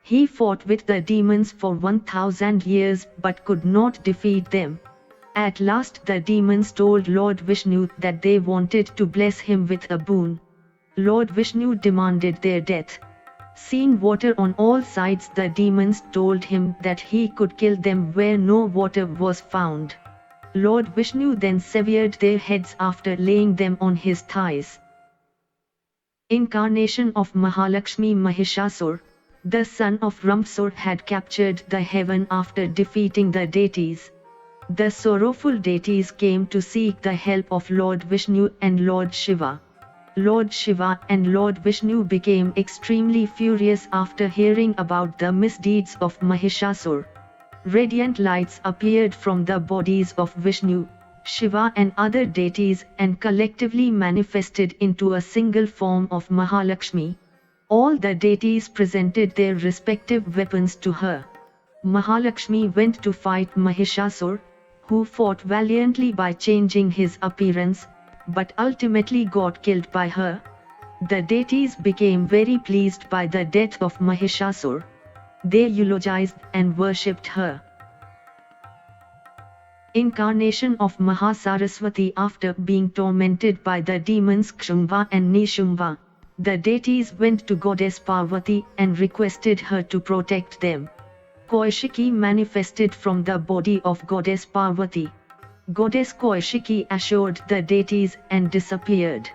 [SPEAKER 1] He fought with the demons for 1000 years but could not defeat them. At last the demons told Lord Vishnu that they wanted to bless him with a boon. Lord Vishnu demanded their death. Seeing water on all sides, the demons told him that he could kill them where no water was found. Lord Vishnu then severed their heads after laying them on his thighs. Incarnation of Mahalakshmi. Mahishasur, the son of Ramsur, had captured the heaven after defeating the deities. The sorrowful deities came to seek the help of Lord Vishnu and Lord Shiva. Lord Shiva and Lord Vishnu became extremely furious after hearing about the misdeeds of Mahishasur. Radiant lights appeared from the bodies of Vishnu, Shiva and other deities and collectively manifested into a single form of Mahalakshmi. All the deities presented their respective weapons to her. Mahalakshmi went to fight Mahishasur, who fought valiantly by changing his appearance, but ultimately got killed by her. The deities became very pleased by the death of Mahishasur. They eulogized and worshipped her. Incarnation of Mahasaraswati. After being tormented by the demons Kshumva and Nishumva, the deities went to Goddess Parvati and requested her to protect them. Kaushiki manifested from the body of Goddess Parvati. Goddess Kaushiki assured the deities and disappeared.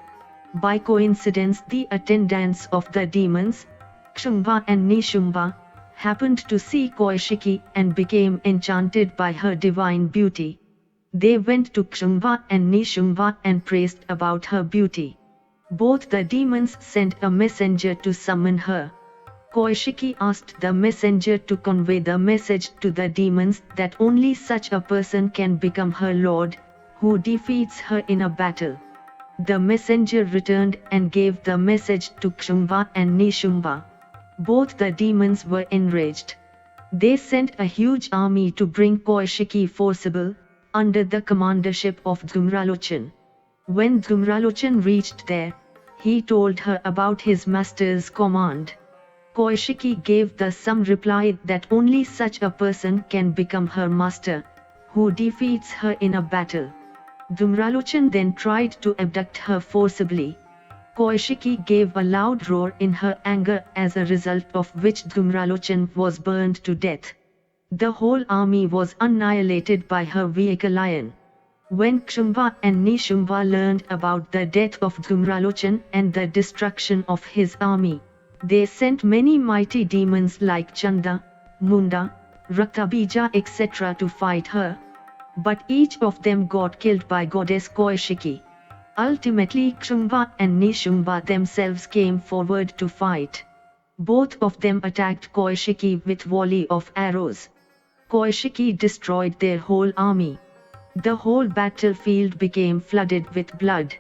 [SPEAKER 1] By coincidence, the attendants of the demons, Kshumva and Nishumva, happened to see Kaushiki and became enchanted by her divine beauty. They went to Kshumva and Nishumva and praised about her beauty. Both the demons sent a messenger to summon her. Kaushiki asked the messenger to convey the message to the demons that only such a person can become her lord, who defeats her in a battle. The messenger returned and gave the message to Kshumva and Nishumva. Both the demons were enraged. They sent a huge army to bring Kaushiki forcible, under the commandership of Dhumralochan. When Dhumralochan reached there, he told her about his master's command. Kaushiki gave the sum reply that only such a person can become her master, who defeats her in a battle. Dhumralochan then tried to abduct her forcibly. Kaushiki gave a loud roar in her anger, as a result of which Dhumralochan was burned to death. The whole army was annihilated by her vehicle lion. When Kshumva and Nishumva learned about the death of Dhumralochan and the destruction of his army, they sent many mighty demons like Chanda, Munda, Raktabija etc. to fight her. but each of them got killed by goddess Kaushiki. Ultimately Kshumba and Nishumba themselves came forward to fight. Both of them attacked Kaushiki with volley of arrows. Kaushiki destroyed their whole army. The whole battlefield became flooded with blood.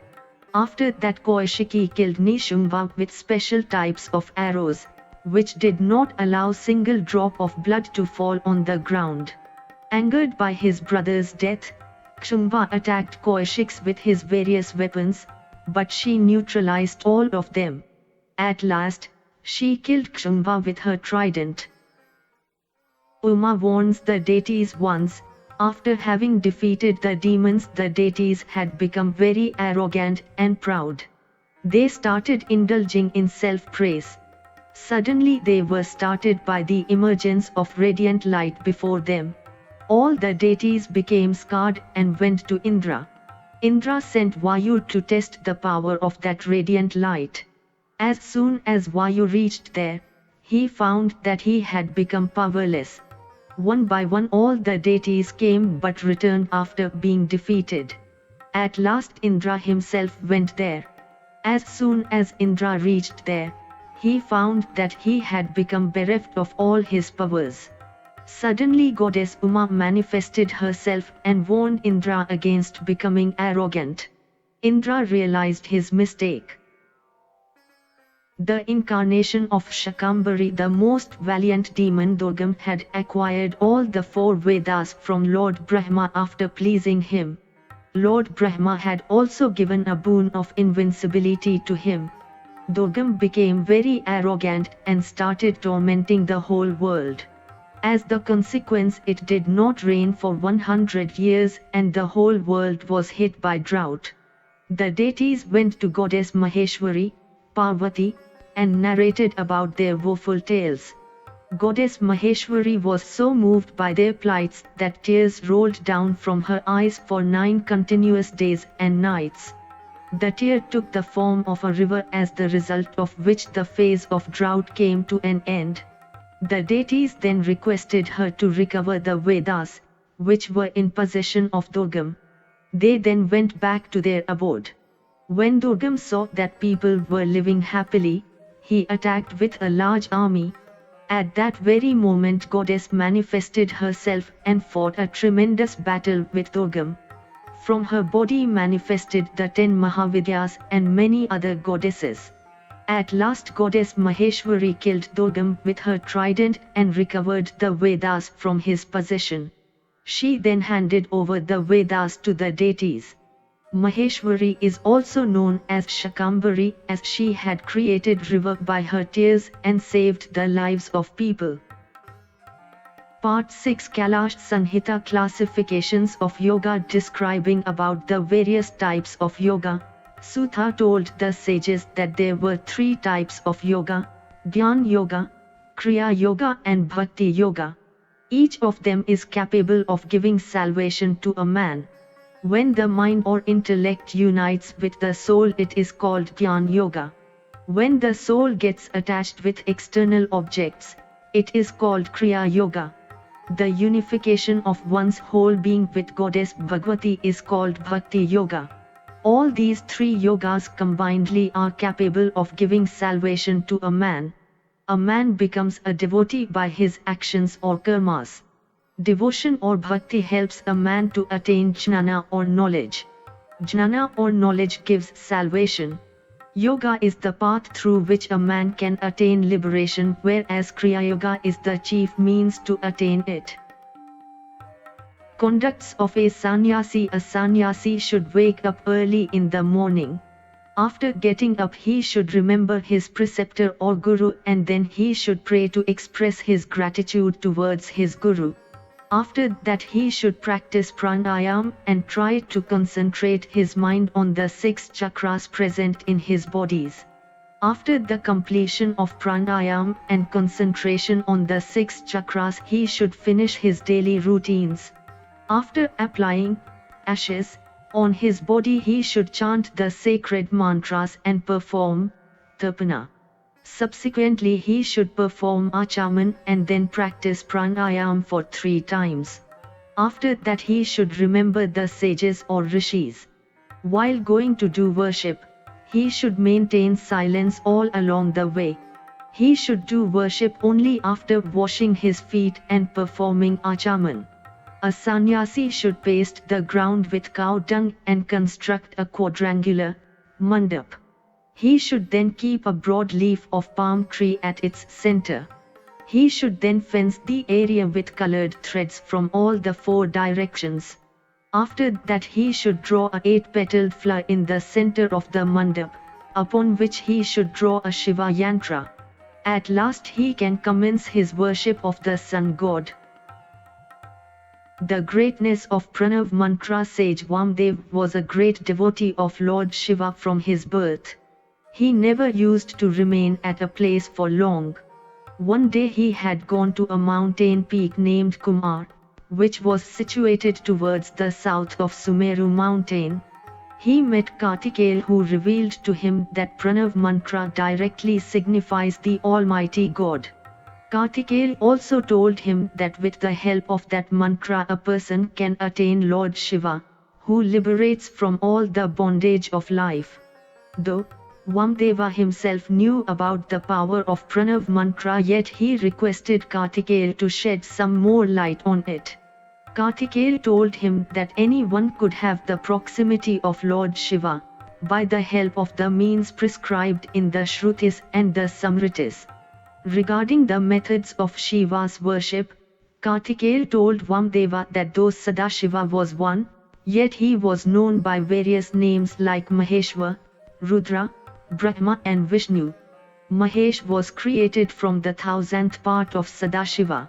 [SPEAKER 1] After that Kaushiki killed Nishumba with special types of arrows, which did not allow single drop of blood to fall on the ground. Angered by his brother's death, Kshumba attacked Kaushik with his various weapons, but she neutralized all of them. At last, she killed Kshumba with her trident. Uma warns the deities once, after having defeated the demons, the deities had become very arrogant and proud. They started indulging in self-praise. Suddenly they were startled by the emergence of radiant light before them. All the deities became scared and went to Indra. Indra sent Vayu to test the power of that radiant light. As soon as Vayu reached there, he found that he had become powerless. One by one all the deities came but returned after being defeated. At last Indra himself went there. As soon as Indra reached there, he found that he had become bereft of all his powers. Suddenly goddess Uma manifested herself and warned Indra against becoming arrogant. Indra realized his mistake. The incarnation of Shakambhari, the most valiant demon Durgam, had acquired all the 4 Vedas from Lord Brahma after pleasing him. Lord Brahma had also given a boon of invincibility to him. Durgam became very arrogant and started tormenting the whole world. As the consequence, it did not rain for 100 years and the whole world was hit by drought. The deities went to goddess Maheshwari, Parvati, and narrated about their woeful tales. Goddess Maheshwari was so moved by their plights that tears rolled down from her eyes for 9 continuous days and nights. The tear took the form of a river, as the result of which the phase of drought came to an end. The deities then requested her to recover the Vedas, which were in possession of Durgam. They then went back to their abode. When Durgam saw that people were living happily, he attacked with a large army. At that very moment goddess manifested herself and fought a tremendous battle with Durgam. From her body manifested the 10 Mahavidyas and many other goddesses. At last goddess Maheshwari killed Durgam with her trident and recovered the Vedas from his possession. She then handed over the Vedas to the deities. Maheshwari is also known as Shakambhari, as she had created river by her tears and saved the lives of people. Part 6 Kailash Sanhita, Classifications of Yoga, describing about the various types of yoga. Sutha told the sages that there were 3 types of yoga: Dhyan Yoga, Kriya Yoga and Bhakti Yoga. Each of them is capable of giving salvation to a man. When the mind or intellect unites with the soul, it is called Dhyan Yoga. When the soul gets attached with external objects, it is called Kriya Yoga. The unification of one's whole being with goddess Bhagavati is called Bhakti Yoga. All these 3 yogas combinedly are capable of giving salvation to a man. A man becomes a devotee by his actions or karmas. Devotion or bhakti helps a man to attain jnana or knowledge. Jnana or knowledge gives salvation. Yoga is the path through which a man can attain liberation, whereas Kriya Yoga is the chief means to attain it. Conducts of a sannyasi. A sannyasi should wake up early in the morning. After getting up, he should remember his preceptor or guru, and then he should pray to express his gratitude towards his guru. After that he should practice pranayam and try to concentrate his mind on the 6 chakras present in his bodies. After the completion of pranayam and concentration on the 6 chakras, he should finish his daily routines. After applying ashes on his body, he should chant the sacred mantras and perform tarpana. Subsequently he should perform achaman and then practice pranayam for 3 times. After that he should remember the sages or rishis. While going to do worship, he should maintain silence all along the way. He should do worship only after washing his feet and performing achaman. A sannyasi should paste the ground with cow dung and construct a quadrangular mandap. He should then keep a broad leaf of palm tree at its center. He should then fence the area with colored threads from all the 4 directions. After that he should draw a 8-petaled flower in the center of the mandap, upon which he should draw a Shiva yantra. At last he can commence his worship of the sun god. The greatness of Pranav mantra. Sage Vamdev was a great devotee of Lord Shiva from his birth. He never used to remain at a place for long. One day he had gone to a mountain peak named Kumar, which was situated towards the south of Sumeru mountain. He met Kartikeya, who revealed to him that Pranav mantra directly signifies the Almighty God. Kartikeya also told him that with the help of that mantra a person can attain Lord Shiva, who liberates from all the bondage of life. Though Vamdeva himself knew about the power of Pranav mantra, yet he requested Kartikeya to shed some more light on it. Kartikeya told him that anyone could have the proximity of Lord Shiva by the help of the means prescribed in the Shrutis and the Samritis. Regarding the methods of Shiva's worship, Kartikeya told Vamdeva that though Sadashiva was one, yet he was known by various names like Maheshwar, Rudra, Brahma and Vishnu. Mahesh was created from the 1000th part of Sadashiva.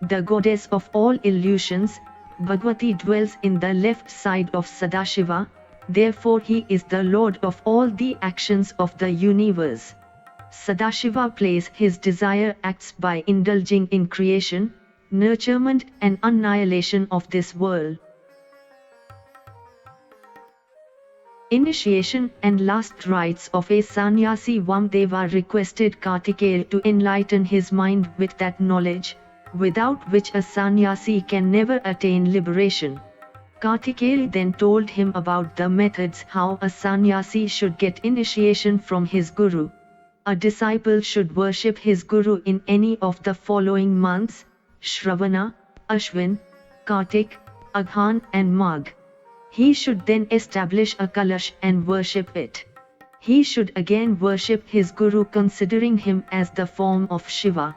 [SPEAKER 1] The goddess of all illusions, Bhagavati dwells in the left side of Sadashiva, therefore he is the lord of all the actions of the universe. Sadashiva plays his desire acts by indulging in creation, nurturement and annihilation of this world. Initiation and last rites of a sannyasi. Vamdeva requested Kartikeya to enlighten his mind with that knowledge, without which a sannyasi can never attain liberation. Kartikeya then told him about the methods how a sannyasi should get initiation from his guru. A disciple should worship his guru in any of the following months: Shravana, Ashwin, Kartik, Aghan and Magh. He should then establish a kalash and worship it. He should again worship his guru, considering him as the form of Shiva.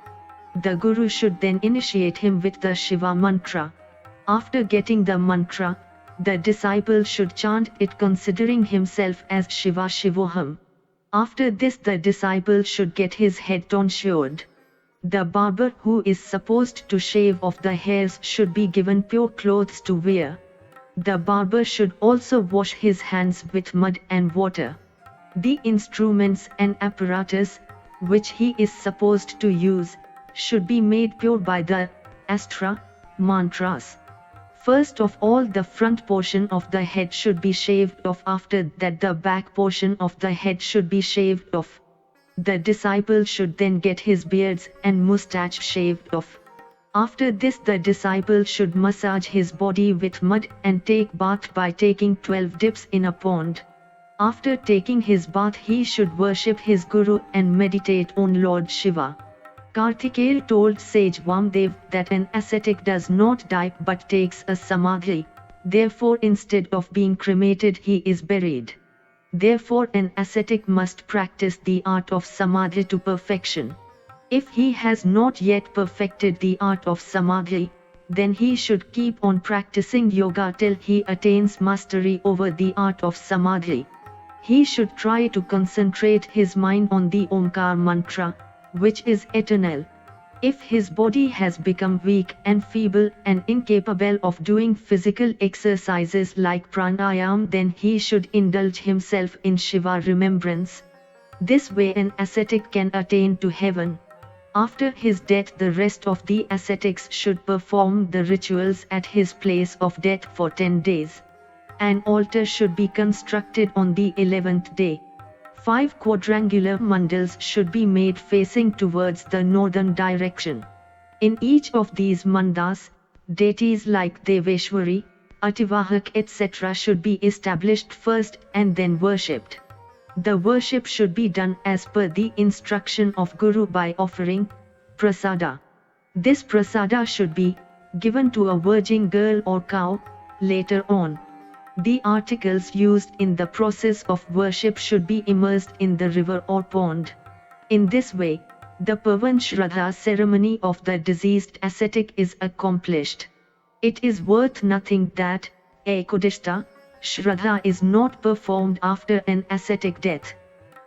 [SPEAKER 1] The guru should then initiate him with the Shiva mantra. After getting the mantra, the disciple should chant it considering himself as Shiva Shivoham. After this the disciple should get his head tonsured. The barber who is supposed to shave off the hairs should be given pure clothes to wear. The barber should also wash his hands with mud and water. The instruments and apparatus, which he is supposed to use, should be made pure by the astra mantras. First of all, the front portion of the head should be shaved off. After that, the back portion of the head should be shaved off. The disciple should then get his beards and moustache shaved off. After this, the disciple should massage his body with mud and take bath by taking 12 dips in a pond. After taking his bath, he should worship his guru and meditate on Lord Shiva. Kartikeya told sage Vamdev that an ascetic does not die but takes a samadhi, therefore instead of being cremated he is buried. Therefore an ascetic must practice the art of samadhi to perfection. If he has not yet perfected the art of samadhi, then he should keep on practicing yoga till he attains mastery over the art of samadhi. He should try to concentrate his mind on the Omkar mantra, which is eternal. If his body has become weak and feeble and incapable of doing physical exercises like pranayam, then he should indulge himself in Shiva remembrance. This way an ascetic can attain to heaven. After his death, the rest of the ascetics should perform the rituals at his place of death for 10 days. An altar should be constructed on the 11th day. 5 quadrangular mandals should be made facing towards the northern direction. In each of these mandas, deities like Deveshwari, Ativahak etc. should be established first and then worshipped. The worship should be done as per the instruction of Guru by offering prasada. This prasada should be given to a virgin girl or cow later on. The articles used in the process of worship should be immersed in the river or pond. In this way, the Pavan Shraddha ceremony of the deceased ascetic is accomplished. It is worth nothing that Ekadishta Shraddha is not performed after an ascetic death.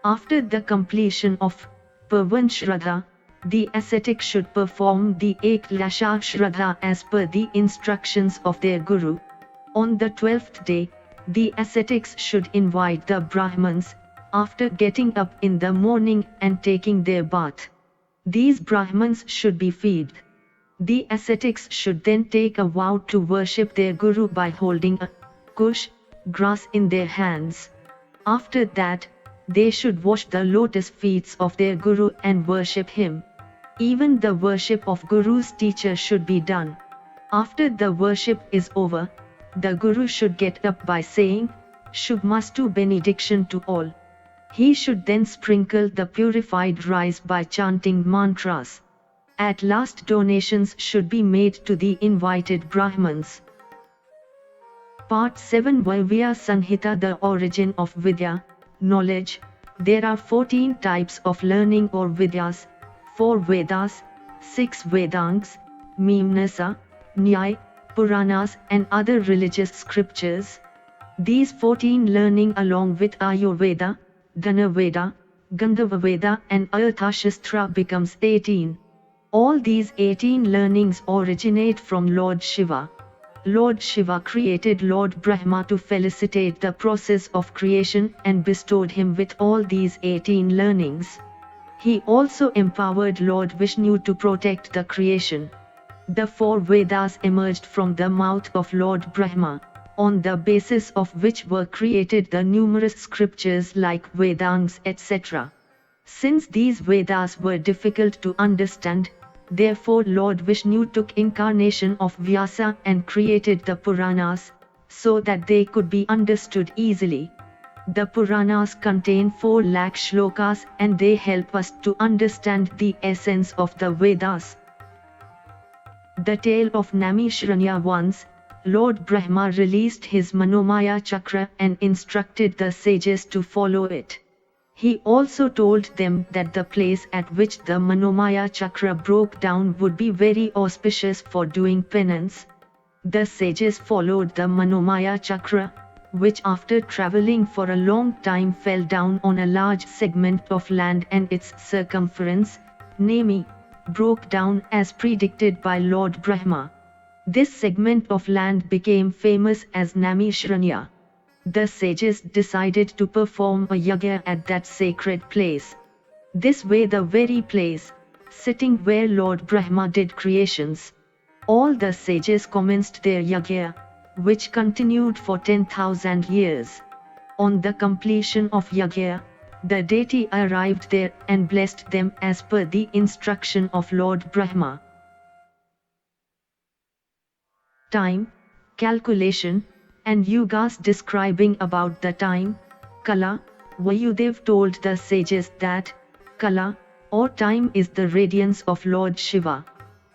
[SPEAKER 1] After the completion of Pavan Shraddha, the ascetic should perform the Eklasha Shraddha as per the instructions of their Guru. On the 12th day, the ascetics should invite the Brahmins, after getting up in the morning and taking their bath. These Brahmins should be fed. The ascetics should then take a vow to worship their Guru by holding a kush, grass in their hands. After that, they should wash the lotus feet of their Guru and worship him. Even the worship of Guru's teacher should be done. After the worship is over, the Guru should get up by saying, Shubhmastu benediction to all. He should then sprinkle the purified rice by chanting mantras. At last donations should be made to the invited Brahmins. Part 7 Vaivya Sanhita The origin of Vidya, knowledge. There are 14 types of learning or Vidyas, 4 Vedas, 6 Vedangas, Mimnasa, Nyaya, Puranas and other religious scriptures. These 14 learning along with Ayurveda, Dhanaveda, Gandharva and Arthashastra becomes 18. All these 18 learnings originate from Lord Shiva. Lord Shiva created Lord Brahma to felicitate the process of creation and bestowed him with all these 18 learnings. He also empowered Lord Vishnu to protect the creation. The 4 Vedas emerged from the mouth of Lord Brahma, on the basis of which were created the numerous scriptures like Vedangas etc. Since these Vedas were difficult to understand, therefore Lord Vishnu took incarnation of Vyasa and created the Puranas, so that they could be understood easily. The Puranas contain 4 lakh shlokas and they help us to understand the essence of the Vedas. The tale of Naimisharanya. Once, Lord Brahma released his Manomaya Chakra and instructed the sages to follow it. He also told them that the place at which the Manomaya Chakra broke down would be very auspicious for doing penance. The sages followed the Manomaya Chakra, which after traveling for a long time fell down on a large segment of land and its circumference, Nemi, broke down as predicted by Lord Brahma. This segment of land became famous as Naimisharanya. The sages decided to perform a yajna at that sacred place. This way the very place, sitting where Lord Brahma did creations. All the sages commenced their yajna, which continued for 10,000 years. On the completion of yajna, the deity arrived there and blessed them as per the instruction of Lord Brahma. Time, calculation, and yugas describing about the time, Kala. Vayudev told the sages that Kala, or time, is the radiance of Lord Shiva.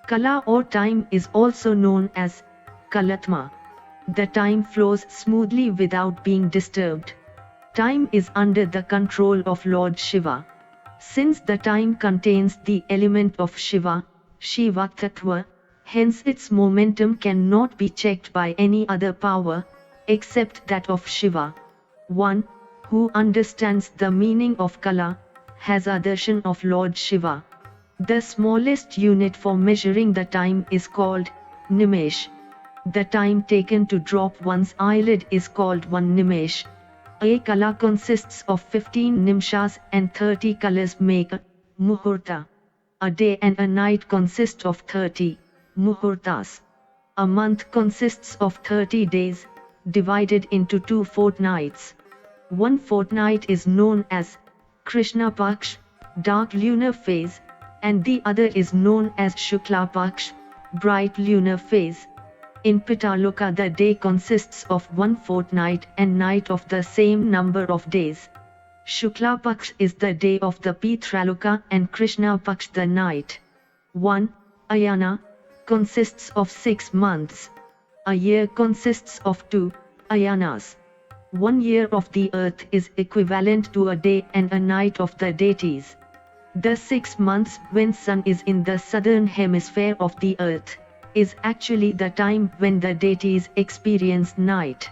[SPEAKER 1] Kala or time is also known as Kalatma. The time flows smoothly without being disturbed. Time is under the control of Lord Shiva. Since the time contains the element of Shiva, Shiva Tattva, hence its momentum cannot be checked by any other power, except that of Shiva. One who understands the meaning of Kala, has a darshan of Lord Shiva. The smallest unit for measuring the time is called Nimesh. The time taken to drop one's eyelid is called 1 Nimesh. A kala consists of 15 nimshas and 30 kalas make a muhurta. A day and a night consist of 30 muhurtas. A month consists of 30 days, divided into 2 fortnights. One fortnight is known as Krishna Paksh, dark lunar phase, and the other is known as Shukla Paksh, bright lunar phase, In Pitaloka the day consists of one fortnight and night of the same number of days. Shukla Paksh is the day of the Pitraloka and Krishna Paksh the night. 1. Ayana consists of 6 months. A year consists of 2 ayanas. 1 year of the earth is equivalent to a day and a night of the deities. The 6 months when sun is in the southern hemisphere of the earth is actually the time when the deities experience night.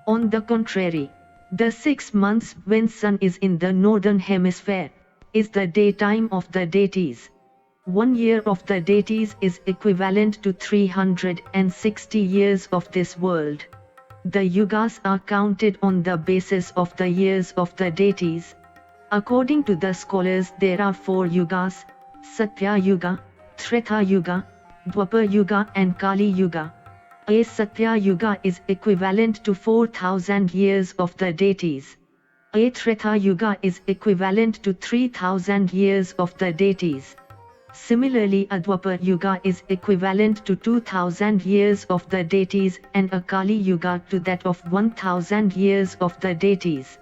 [SPEAKER 1] On the contrary, the 6 months when sun is in the northern hemisphere is the daytime of the deities. 1 year of the deities is equivalent to 360 years of this world. The yugas are counted on the basis of the years of the deities. According to the scholars there are 4 yugas: Satya Yuga, Treta Yuga, Dwapar Yuga and Kali Yuga. A Satya Yuga is equivalent to 4000 years of the deities. A Treta Yuga is equivalent to 3000 years of the deities. Similarly, a Dwapar Yuga is equivalent to 2000 years of the deities and a Kali Yuga to that of 1000 years of the deities.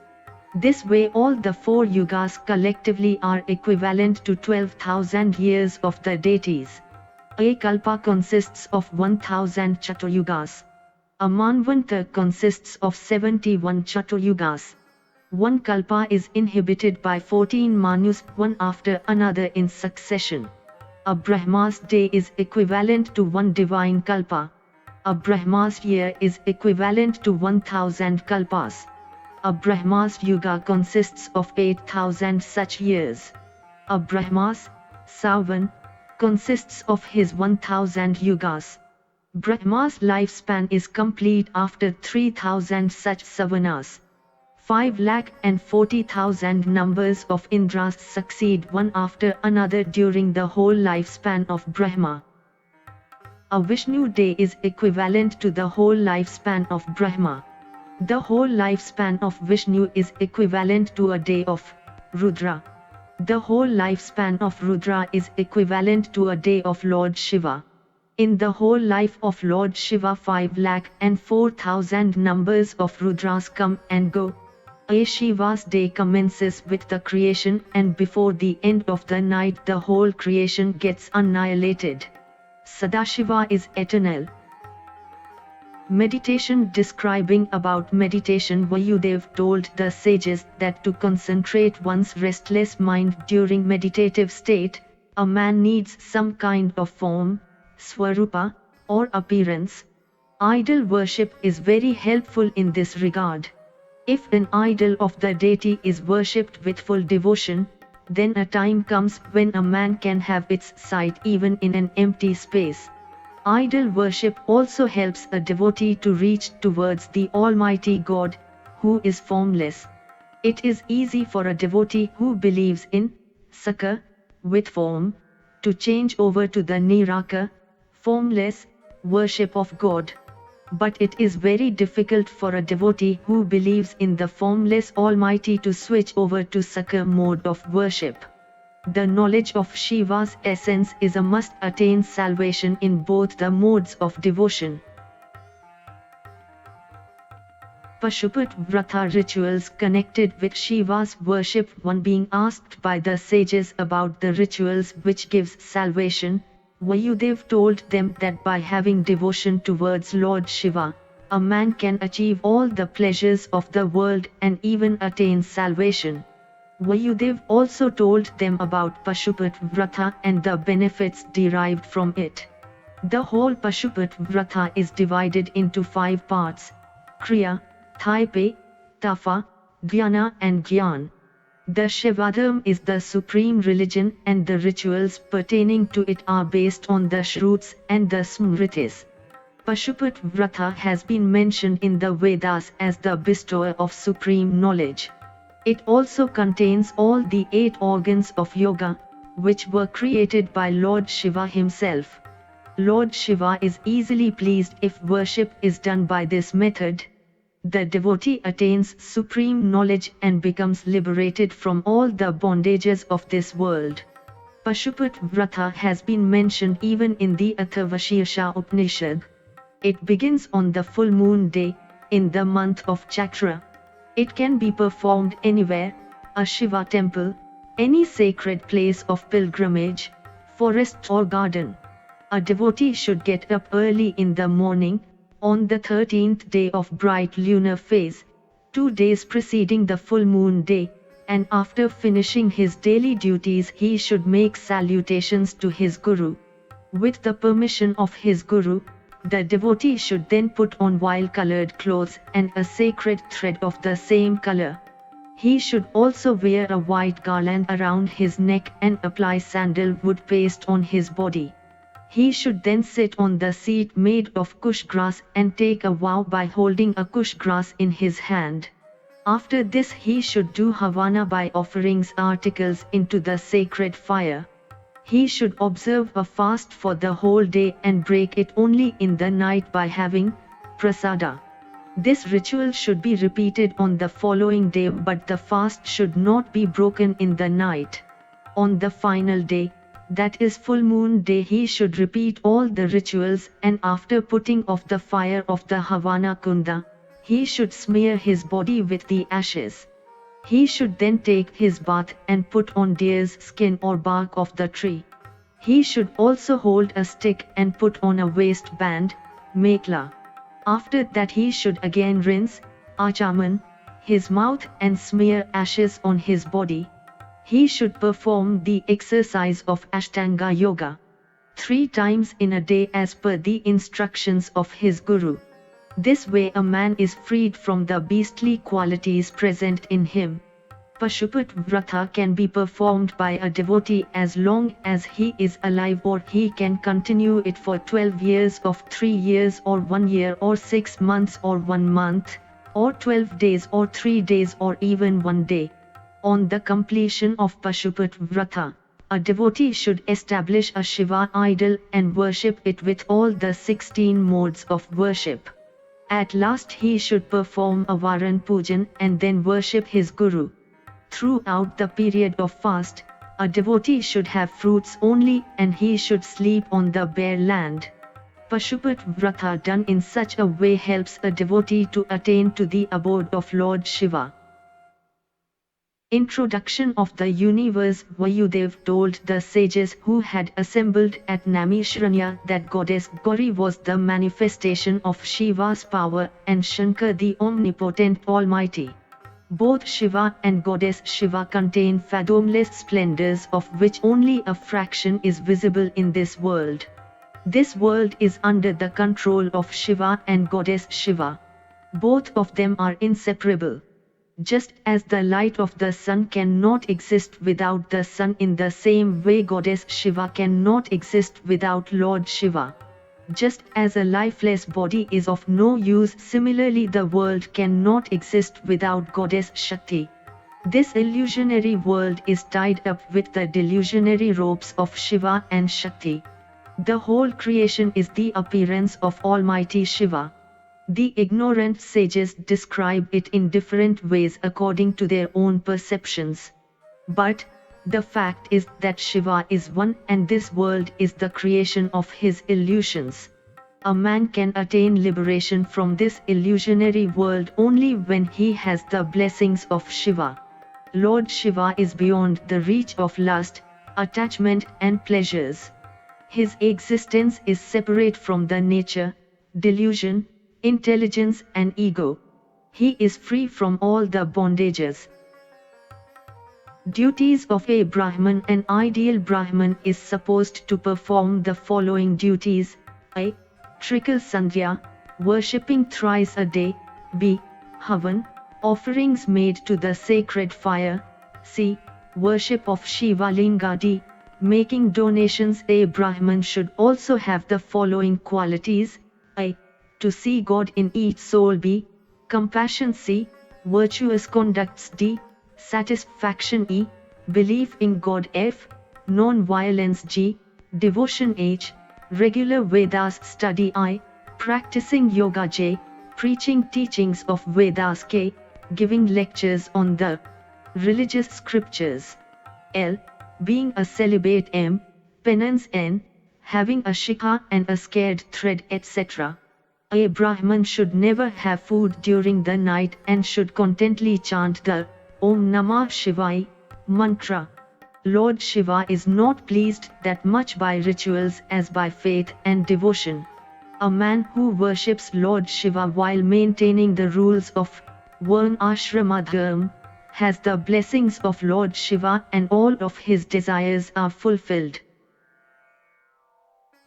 [SPEAKER 1] This way all the 4 yugas collectively are equivalent to 12,000 years of the deities. A Kalpa consists of 1000 Chaturyugas. A Manvanta consists of 71 Chaturyugas. One Kalpa is inhabited by 14 Manus, one after another in succession. A Brahma's day is equivalent to 1 divine Kalpa. A Brahma's year is equivalent to 1000 Kalpas. A Brahma's Yuga consists of 8000 such years. A Brahma's Savan consists of his 1000 yugas. Brahma's lifespan is complete after 3000 such savanas. 5,40,000 numbers of Indras succeed one after another during the whole lifespan of Brahma. A Vishnu day is equivalent to the whole lifespan of Brahma. The whole lifespan of Vishnu is equivalent to a day of Rudra. The whole lifespan of Rudra is equivalent to a day of Lord Shiva. In the whole life of Lord Shiva 5,04,000 numbers of Rudras come and go. A Shiva's day commences with the creation and before the end of the night the whole creation gets annihilated. Sadashiva is eternal. Meditation. Describing about meditation, Vayudev told the sages that to concentrate one's restless mind during meditative state, a man needs some kind of form, swarupa, or appearance. Idol worship is very helpful in this regard. If an idol of the deity is worshipped with full devotion, then a time comes when a man can have its sight even in an empty space. Idol worship also helps a devotee to reach towards the Almighty God, who is formless. It is easy for a devotee who believes in Sakar, with form, to change over to the Niraka, formless, worship of God. But it is very difficult for a devotee who believes in the formless Almighty to switch over to Sakar mode of worship. The knowledge of Shiva's essence is a must attain salvation in both the modes of devotion. Pashuput Vrata rituals connected with Shiva's worship. One being asked by the sages about the rituals which gives salvation, Vayudev told them that by having devotion towards Lord Shiva, a man can achieve all the pleasures of the world and even attain salvation. Vayudev also told them about Pashuput Vrata and the benefits derived from it. The whole Pashuput Vrata is divided into 5 parts: Kriya, Thaipe, Tafa, Dhyana and Gyan. The Shivadharma is the supreme religion and the rituals pertaining to it are based on the Shruts and the Smritis. Pashuput Vrata has been mentioned in the Vedas as the bestower of supreme knowledge. It also contains all the 8 organs of yoga, which were created by Lord Shiva himself. Lord Shiva is easily pleased if worship is done by this method. The devotee attains supreme knowledge and becomes liberated from all the bondages of this world. Pashuput Vrata has been mentioned even in the Atharvashirsha Upanishad. It begins on the full moon day, in the month of Chaitra. It can be performed anywhere, a Shiva temple, any sacred place of pilgrimage, forest or garden. A devotee should get up early in the morning, on the 13th day of bright lunar phase, 2 days preceding the full moon day, and after finishing his daily duties he should make salutations to his Guru. With the permission of his Guru, the devotee should then put on vile-colored clothes and a sacred thread of the same color. He should also wear a white garland around his neck and apply sandalwood paste on his body. He should then sit on the seat made of kush grass and take a vow by holding a kush grass in his hand. After this he should do havana by offering articles into the sacred fire. He should observe a fast for the whole day and break it only in the night by having prasada. This ritual should be repeated on the following day, but the fast should not be broken in the night. On the final day, that is full moon day, he should repeat all the rituals, and after putting off the fire of the Havana Kunda, he should smear his body with the ashes. He should then take his bath and put on deer's skin or bark of the tree. He should also hold a stick and put on a waistband, mekla. After that he should again rinse, achaman, his mouth and smear ashes on his body. He should perform the exercise of Ashtanga Yoga 3 times in a day as per the instructions of his Guru. This way a man is freed from the beastly qualities present in him. Pashupat Vrata can be performed by a devotee as long as he is alive, or he can continue it for 12 years of 3 years or 1 year or 6 months or 1 month, or 12 days or 3 days or even 1 day. On the completion of Pashupat Vrata, a devotee should establish a Shiva idol and worship it with all the 16 modes of worship. At last he should perform a Varan Pujan and then worship his Guru. Throughout the period of fast, a devotee should have fruits only and he should sleep on the bare land. Pashupat Vrata done in such a way helps a devotee to attain to the abode of Lord Shiva. Introduction of the universe. Vayudev told the sages who had assembled at Namishranya that goddess Gauri was the manifestation of Shiva's power and Shankar the omnipotent almighty. Both Shiva and goddess Shiva contain fathomless splendors of which only a fraction is visible in this world. This world is under the control of Shiva and goddess Shiva. Both of them are inseparable. Just as the light of the sun cannot exist without the sun, in the same way goddess Shiva cannot exist without Lord Shiva. Just as a lifeless body is of no use, similarly the world cannot exist without goddess Shakti. This illusionary world is tied up with the delusionary ropes of Shiva and Shakti. The whole creation is the appearance of Almighty Shiva. The ignorant sages describe it in different ways according to their own perceptions. But the fact is that Shiva is one and this world is the creation of his illusions. A man can attain liberation from this illusionary world only when he has the blessings of Shiva. Lord Shiva is beyond the reach of lust, attachment and pleasures. His existence is separate from the nature, delusion, intelligence and ego. He is free from all the bondages. Duties of a Brahman. An ideal Brahman is supposed to perform the following duties: a. Trikal Sandhya, worshipping thrice a day. b. Havan, offerings made to the sacred fire. c. Worship of Shiva Linga. d. Making donations. A Brahman should also have the following qualities: a. To see God in each soul. b. Compassion. c. Virtuous conducts. d. Satisfaction. e. Belief in God. f. Non-violence. g. Devotion. h. Regular Vedas study. I. Practicing yoga. j. Preaching teachings of Vedas. k. Giving lectures on the religious scriptures. l. Being a celibate. m. Penance. n. Having a shikha and a scared thread, etc. A Brahman should never have food during the night and should contently chant the Om Namah Shivaya mantra. Lord Shiva is not pleased that much by rituals as by faith and devotion. A man who worships Lord Shiva while maintaining the rules of Varna Ashrama Dharma has the blessings of Lord Shiva and all of his desires are fulfilled.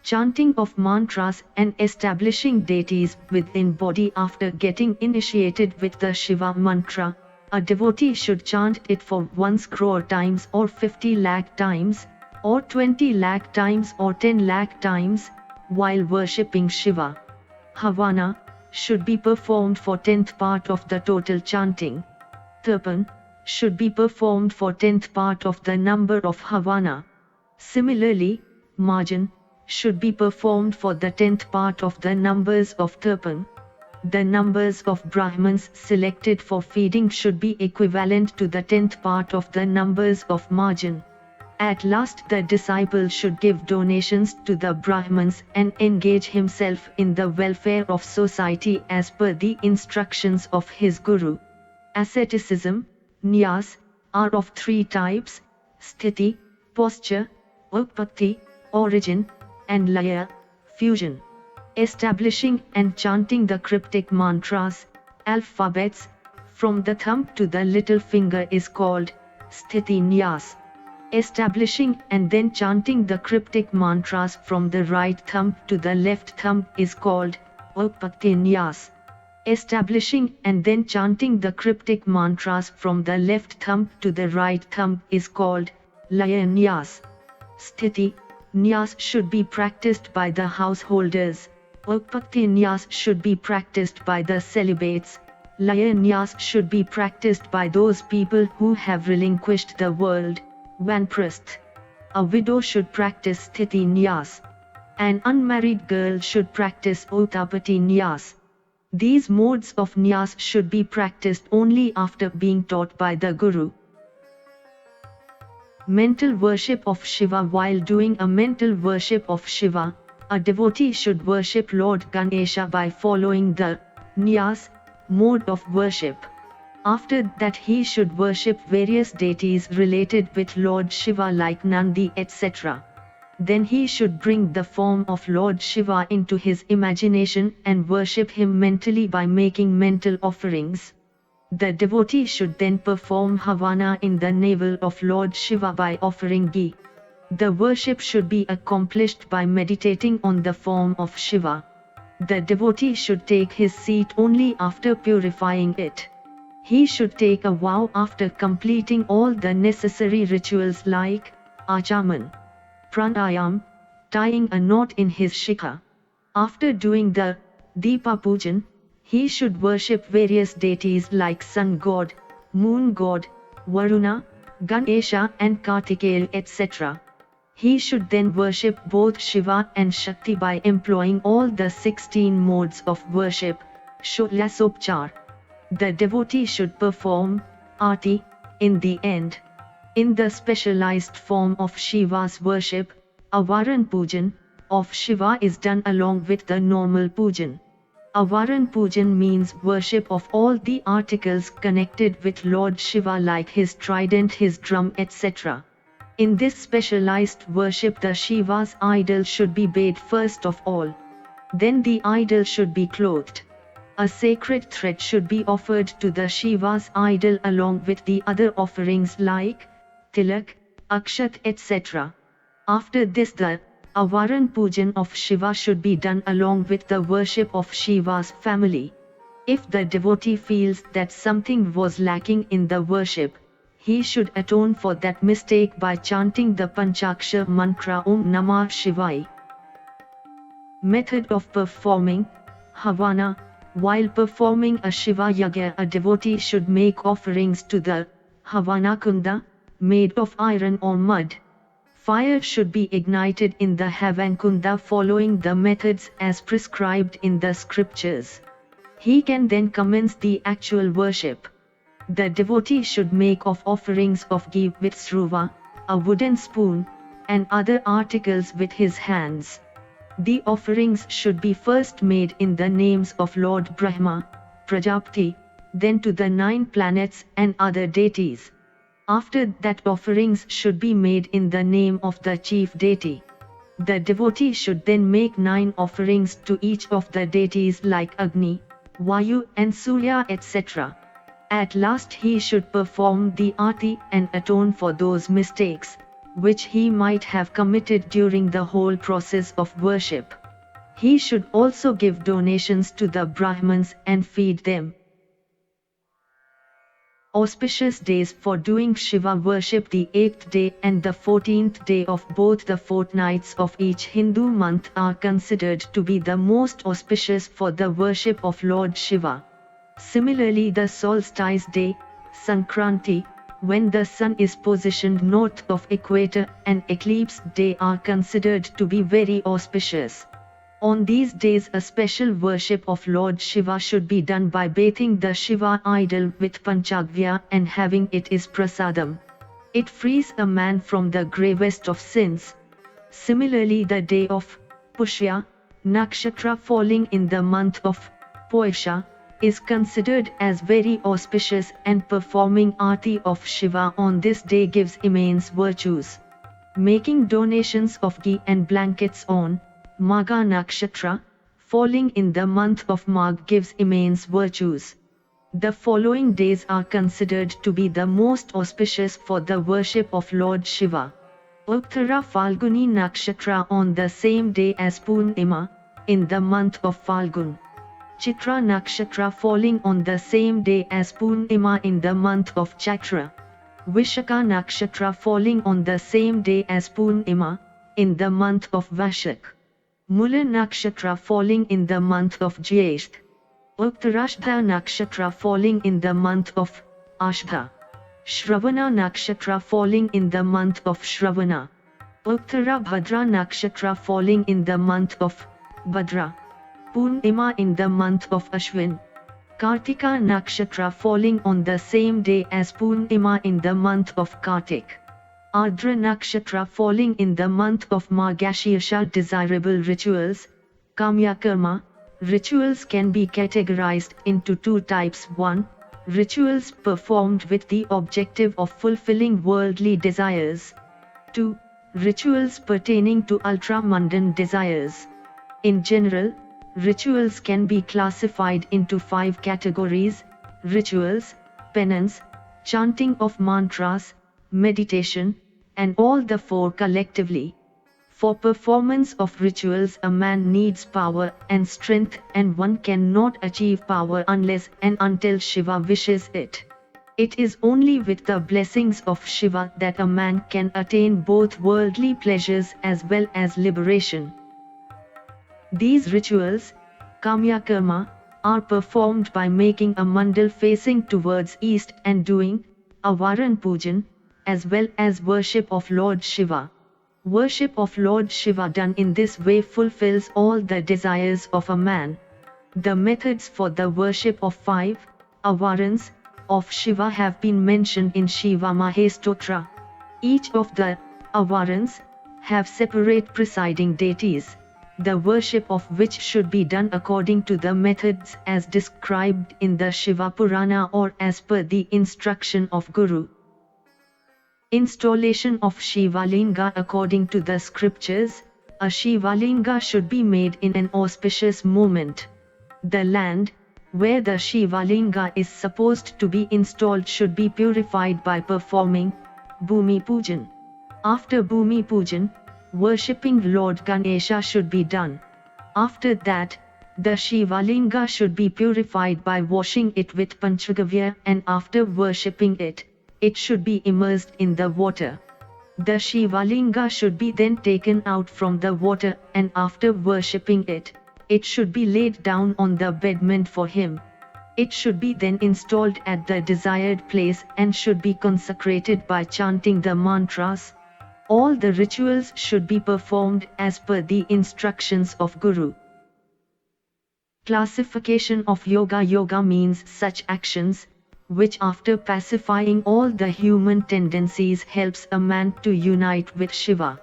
[SPEAKER 1] Chanting of mantras and establishing deities within body. After getting initiated with the Shiva mantra, a devotee should chant it for 1 crore times or 50 lakh times, or 20 lakh times or 10 lakh times, while worshipping Shiva. Havana should be performed for 10th part of the total chanting. Tarpan should be performed for 10th part of the number of Havana. Similarly, Marjan should be performed for the 10th part of the numbers of Tarpan. The numbers of Brahmins selected for feeding should be equivalent to the 10th part of the numbers of Marjan. At last the disciple should give donations to the Brahmins and engage himself in the welfare of society as per the instructions of his Guru. Asceticism, Nyas, are of 3 types: Sthiti, posture; Utpatti, origin; and Laya, fusion. Establishing and chanting the cryptic mantras, alphabets, from the thumb to the little finger is called Sthiti Nyas. Establishing and then chanting the cryptic mantras from the right thumb to the left thumb is called Utpatti Nyas. Establishing and then chanting the cryptic mantras from the left thumb to the right thumb is called Laya Nyas. Sthiti Nyas should be practiced by the householders. Utpatti Nyas should be practiced by the celibates. Laya Nyas should be practiced by those people who have relinquished the world. Vanprasth. A widow should practice Sthiti Nyas. An unmarried girl should practice Utpatti Nyas. These modes of Nyas should be practiced only after being taught by the Guru. Mental worship of Shiva. While doing a mental worship of Shiva, a devotee should worship Lord Ganesha by following the Nyas mode of worship. After that he should worship various deities related with Lord Shiva like Nandi etc. Then he should bring the form of Lord Shiva into his imagination and worship him mentally by making mental offerings. The devotee should then perform Havana in the navel of Lord Shiva by offering ghee. The worship should be accomplished by meditating on the form of Shiva. The devotee should take his seat only after purifying it. He should take a vow after completing all the necessary rituals like Achaman, Pranayam, tying a knot in his shikha. After doing the Deepa Pujan, he should worship various deities like Sun God, Moon God, Varuna, Ganesha and Kartikeya etc. He should then worship both Shiva and Shakti by employing all the 16 modes of worship, Sholasopchar. The devotee should perform Aarti in the end. In the specialized form of Shiva's worship, a Varan Pujan of Shiva is done along with the normal Pujan. A Varan Pujan means worship of all the articles connected with Lord Shiva like his trident, his drum etc. In this specialized worship the Shiva's idol should be bathed first of all. Then the idol should be clothed. A sacred thread should be offered to the Shiva's idol along with the other offerings like tilak, akshat etc. After this the Avaran Pujan of Shiva should be done along with the worship of Shiva's family. If the devotee feels that something was lacking in the worship, he should atone for that mistake by chanting the Panchakshar mantra Om Namah Shivaya. Method of performing Havana. While performing a Shiva Yagya, a devotee should make offerings to the Havana Kunda, made of iron or mud. Fire should be ignited in the Havankunda following the methods as prescribed in the scriptures. He can then commence the actual worship. The devotee should make offerings of ghee with sruva, a wooden spoon, and other articles with his hands. The offerings should be first made in the names of Lord Brahma, Prajapati, then to the 9 planets and other deities. After that, offerings should be made in the name of the chief deity. The devotee should then make 9 offerings to each of the deities like Agni, Vayu and Surya, etc. At last he should perform the arati and atone for those mistakes, which he might have committed during the whole process of worship. He should also give donations to the Brahmins and feed them. Auspicious days for doing Shiva worship: the 8th day and the 14th day of both the fortnights of each Hindu month are considered to be the most auspicious for the worship of Lord Shiva. Similarly, the solstice day, Sankranti, when the sun is positioned north of equator, and eclipse day are considered to be very auspicious. On these days a special worship of Lord Shiva should be done by bathing the Shiva idol with Panchagvya and having it as prasadam. It frees a man from the gravest of sins. Similarly, the day of Pushya Nakshatra falling in the month of Poisha is considered as very auspicious, and performing Aarti of Shiva on this day gives immense virtues. Making donations of ghee and blankets on Magha Nakshatra, falling in the month of Magh, gives immense virtues. The following days are considered to be the most auspicious for the worship of Lord Shiva. Uttara Falguni Nakshatra on the same day as Purnima, in the month of Falgun. Chitra Nakshatra falling on the same day as Purnima in the month of Chaitra. Vishaka Nakshatra falling on the same day as Purnima, in the month of Vashak. Mula Nakshatra falling in the month of Jyesth. Uttarashbha Nakshatra falling in the month of Ashbha. Shravana Nakshatra falling in the month of Shravana. Uttara Bhadra Nakshatra falling in the month of Bhadra. Purnima in the month of Ashwin. Kartika Nakshatra falling on the same day as Purnima in the month of Kartik. Ardra Nakshatra falling in the month of Margashirsha. Desirable rituals, Kamya Karma. Rituals can be categorized into 2 types. 1. Rituals performed with the objective of fulfilling worldly desires. 2. Rituals pertaining to ultra-mundane desires. In general, rituals can be classified into 5 categories: rituals, penance, chanting of mantras, meditation, and all the 4 collectively. For performance of rituals a man needs power and strength, and one cannot achieve power unless and until Shiva wishes it. It is only with the blessings of Shiva that a man can attain both worldly pleasures as well as liberation. These rituals, Kamya Karma, are performed by making a mandal facing towards east and doing Avaran Pujan, as well as worship of Lord Shiva. Worship of Lord Shiva done in this way fulfills all the desires of a man. The methods for the worship of 5 Avarans of Shiva have been mentioned in Shiva Mahastotra. Each of the Avarans have separate presiding deities, the worship of which should be done according to the methods as described in the Shiva Purana or as per the instruction of Guru. Installation of Shivalinga. According to the scriptures, a Shivalinga should be made in an auspicious moment. The land where the Shivalinga is supposed to be installed should be purified by performing Bhumi Pujan. After Bhumi Pujan, worshipping Lord Ganesha should be done. After that, the Shivalinga should be purified by washing it with Panchagavya, and after worshipping it, it should be immersed in the water. The Shivalinga should be then taken out from the water, and after worshipping it, it should be laid down on the bed meant for him. It should be then installed at the desired place and should be consecrated by chanting the mantras. All the rituals should be performed as per the instructions of Guru. Classification of yoga. Yoga means such actions which after pacifying all the human tendencies helps a man to unite with Shiva.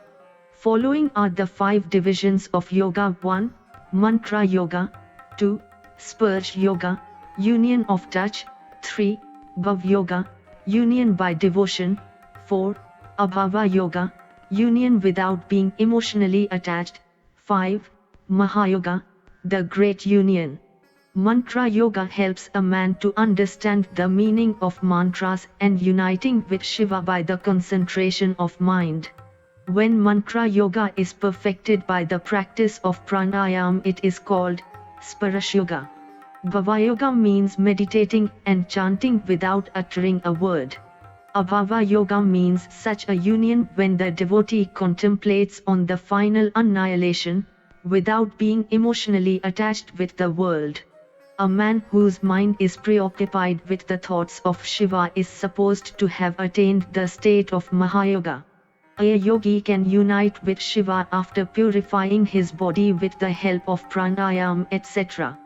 [SPEAKER 1] Following are the 5 divisions of yoga: 1. Mantra yoga, 2. Spurge yoga, union of touch, 3. Bhav yoga, union by devotion, 4. Abhava yoga, union without being emotionally attached, 5. Mahayoga, the great union. Mantra yoga helps a man to understand the meaning of mantras and uniting with Shiva by the concentration of mind. When mantra yoga is perfected by the practice of pranayam, it is called Sparash yoga. Bhava yoga means meditating and chanting without uttering a word. Abhava yoga means such a union when the devotee contemplates on the final annihilation, without being emotionally attached with the world. A man whose mind is preoccupied with the thoughts of Shiva is supposed to have attained the state of Mahayoga. A yogi can unite with Shiva after purifying his body with the help of pranayam, etc.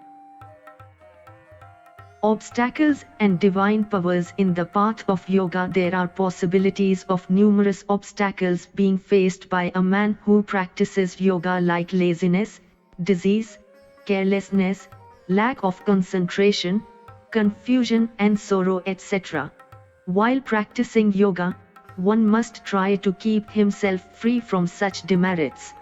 [SPEAKER 1] Obstacles and divine powers in the path of yoga. There are possibilities of numerous obstacles being faced by a man who practices yoga, like laziness, disease, carelessness, lack of concentration, confusion and sorrow, etc. While practicing yoga, one must try to keep himself free from such demerits.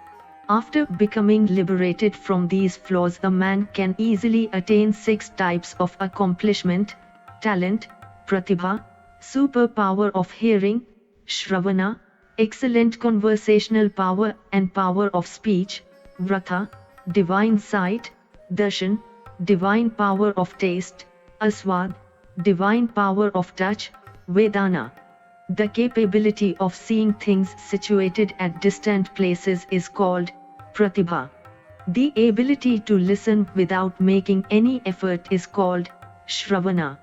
[SPEAKER 1] After becoming liberated from these flaws, a man can easily attain 6 types of accomplishment: talent, pratibha, superpower of hearing, shravana, excellent conversational power and power of speech, vratha, divine sight, darshan, divine power of taste, aswad, divine power of touch, vedana. The capability of seeing things situated at distant places is called pratibha. The ability to listen without making any effort is called shravana.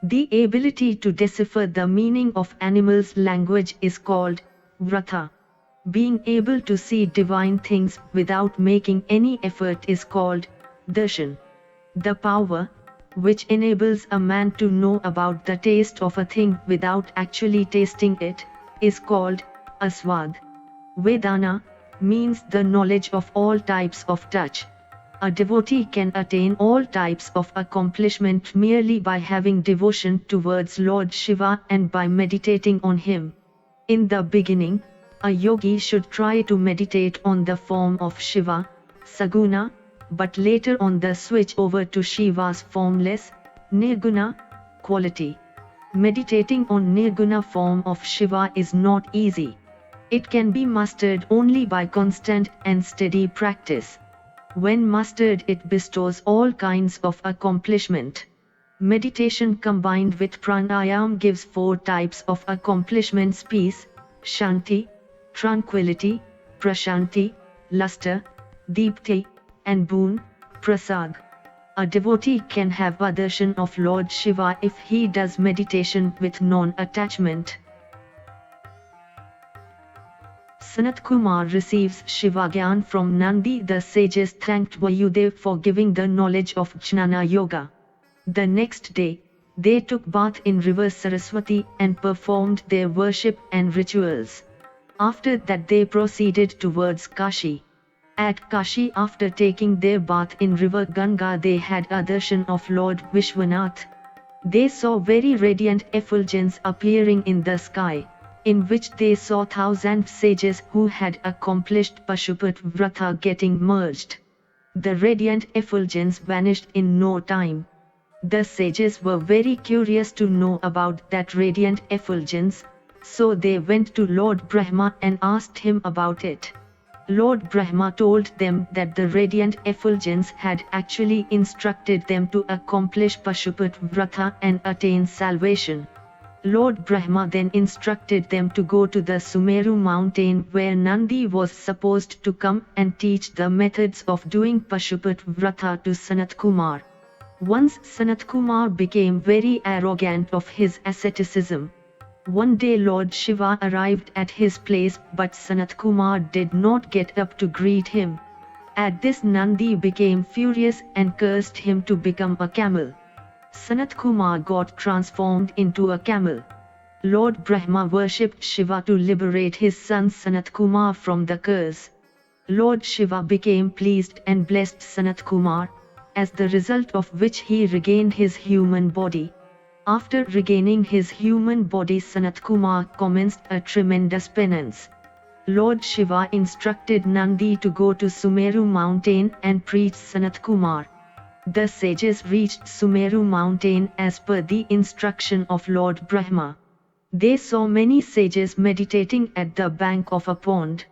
[SPEAKER 1] The ability to decipher the meaning of animals' language is called vratha. Being able to see divine things without making any effort is called darshan. The power, which enables a man to know about the taste of a thing without actually tasting it, is called aswad. Vedana means the knowledge of all types of touch. A devotee can attain all types of accomplishment merely by having devotion towards Lord Shiva and by meditating on him. In the beginning, a yogi should try to meditate on the form of Shiva, Saguna, but later on the switch over to Shiva's formless, Nirguna, quality. Meditating on Nirguna form of Shiva is not easy. It can be mastered only by constant and steady practice. When mastered, it bestows all kinds of accomplishment. Meditation combined with pranayam gives 4 types of accomplishments: peace, shanti, tranquility, prashanti, luster, deepti, and boon, prasad. A devotee can have a darshan of Lord Shiva if he does meditation with non-attachment. Sanat Kumar receives Shiva Gyan from Nandi. The sages thanked Vayudev for giving the knowledge of Jnana Yoga. The next day, they took bath in river Saraswati and performed their worship and rituals. After that they proceeded towards Kashi. At Kashi, after taking their bath in river Ganga, they had a darshan of Lord Vishwanath. They saw very radiant effulgence appearing in the sky, in which they saw 1,000 sages who had accomplished Pashupat Vrata getting merged. The radiant effulgence vanished in no time. The sages were very curious to know about that radiant effulgence, so they went to Lord Brahma and asked him about it. Lord Brahma told them that the radiant effulgence had actually instructed them to accomplish Pashupat Vrata and attain salvation. Lord Brahma then instructed them to go to the Sumeru mountain where Nandi was supposed to come and teach the methods of doing Pashupat Vrata to Sanat Kumar. Once Sanat Kumar became very arrogant of his asceticism. One day Lord Shiva arrived at his place, but Sanat Kumar did not get up to greet him. At this Nandi became furious and cursed him to become a camel. Sanat Kumar got transformed into a camel. Lord Brahma worshipped Shiva to liberate his son Sanat Kumar from the curse. Lord Shiva became pleased and blessed Sanat Kumar, as the result of which he regained his human body. After regaining his human body, Sanat Kumar commenced a tremendous penance. Lord Shiva instructed Nandi to go to Sumeru mountain and preach Sanat Kumar. The sages reached Sumeru mountain as per the instruction of Lord Brahma. They saw many sages meditating at the bank of a pond.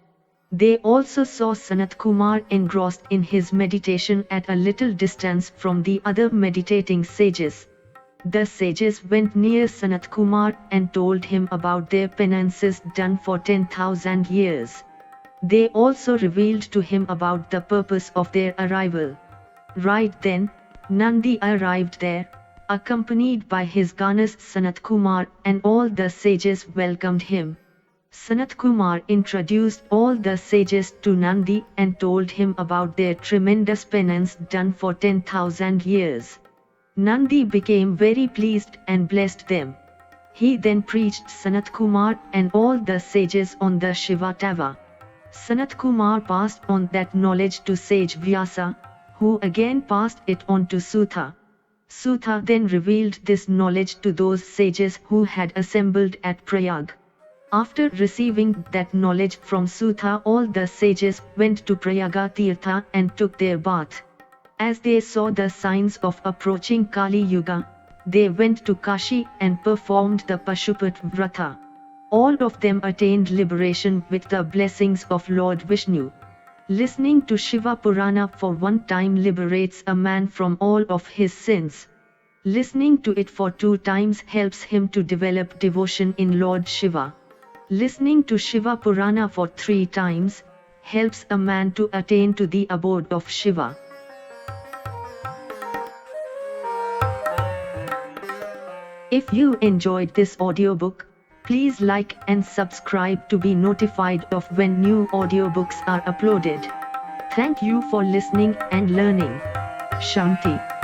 [SPEAKER 1] They also saw Sanat Kumar engrossed in his meditation at a little distance from the other meditating sages. The sages went near Sanat Kumar and told him about their penances done for 10,000 years. They also revealed to him about the purpose of their arrival. Right then, Nandi arrived there, accompanied by his Ganas Sanat Kumar, and all the sages welcomed him. Sanat Kumar introduced all the sages to Nandi and told him about their tremendous penance done for 10,000 years. Nandi became very pleased and blessed them. He then preached Sanat Kumar and all the sages on the Shiva Tava. Sanat Kumar passed on that knowledge to sage Vyasa, who again passed it on to Sutha. Sutha then revealed this knowledge to those sages who had assembled at Prayag. After receiving that knowledge from Sutha, all the sages went to Prayaga Tirtha and took their bath. As they saw the signs of approaching Kali Yuga, they went to Kashi and performed the Pashupat Vrata. All of them attained liberation with the blessings of Lord Vishnu. Listening to Shiva Purana for one time liberates a man from all of his sins. Listening to it for 2 times helps him to develop devotion in Lord Shiva. Listening to Shiva Purana for 3 times helps a man to attain to the abode of Shiva. If you enjoyed this audiobook, please like and subscribe to be notified of when new audiobooks are uploaded. Thank you for listening and learning. Shanti.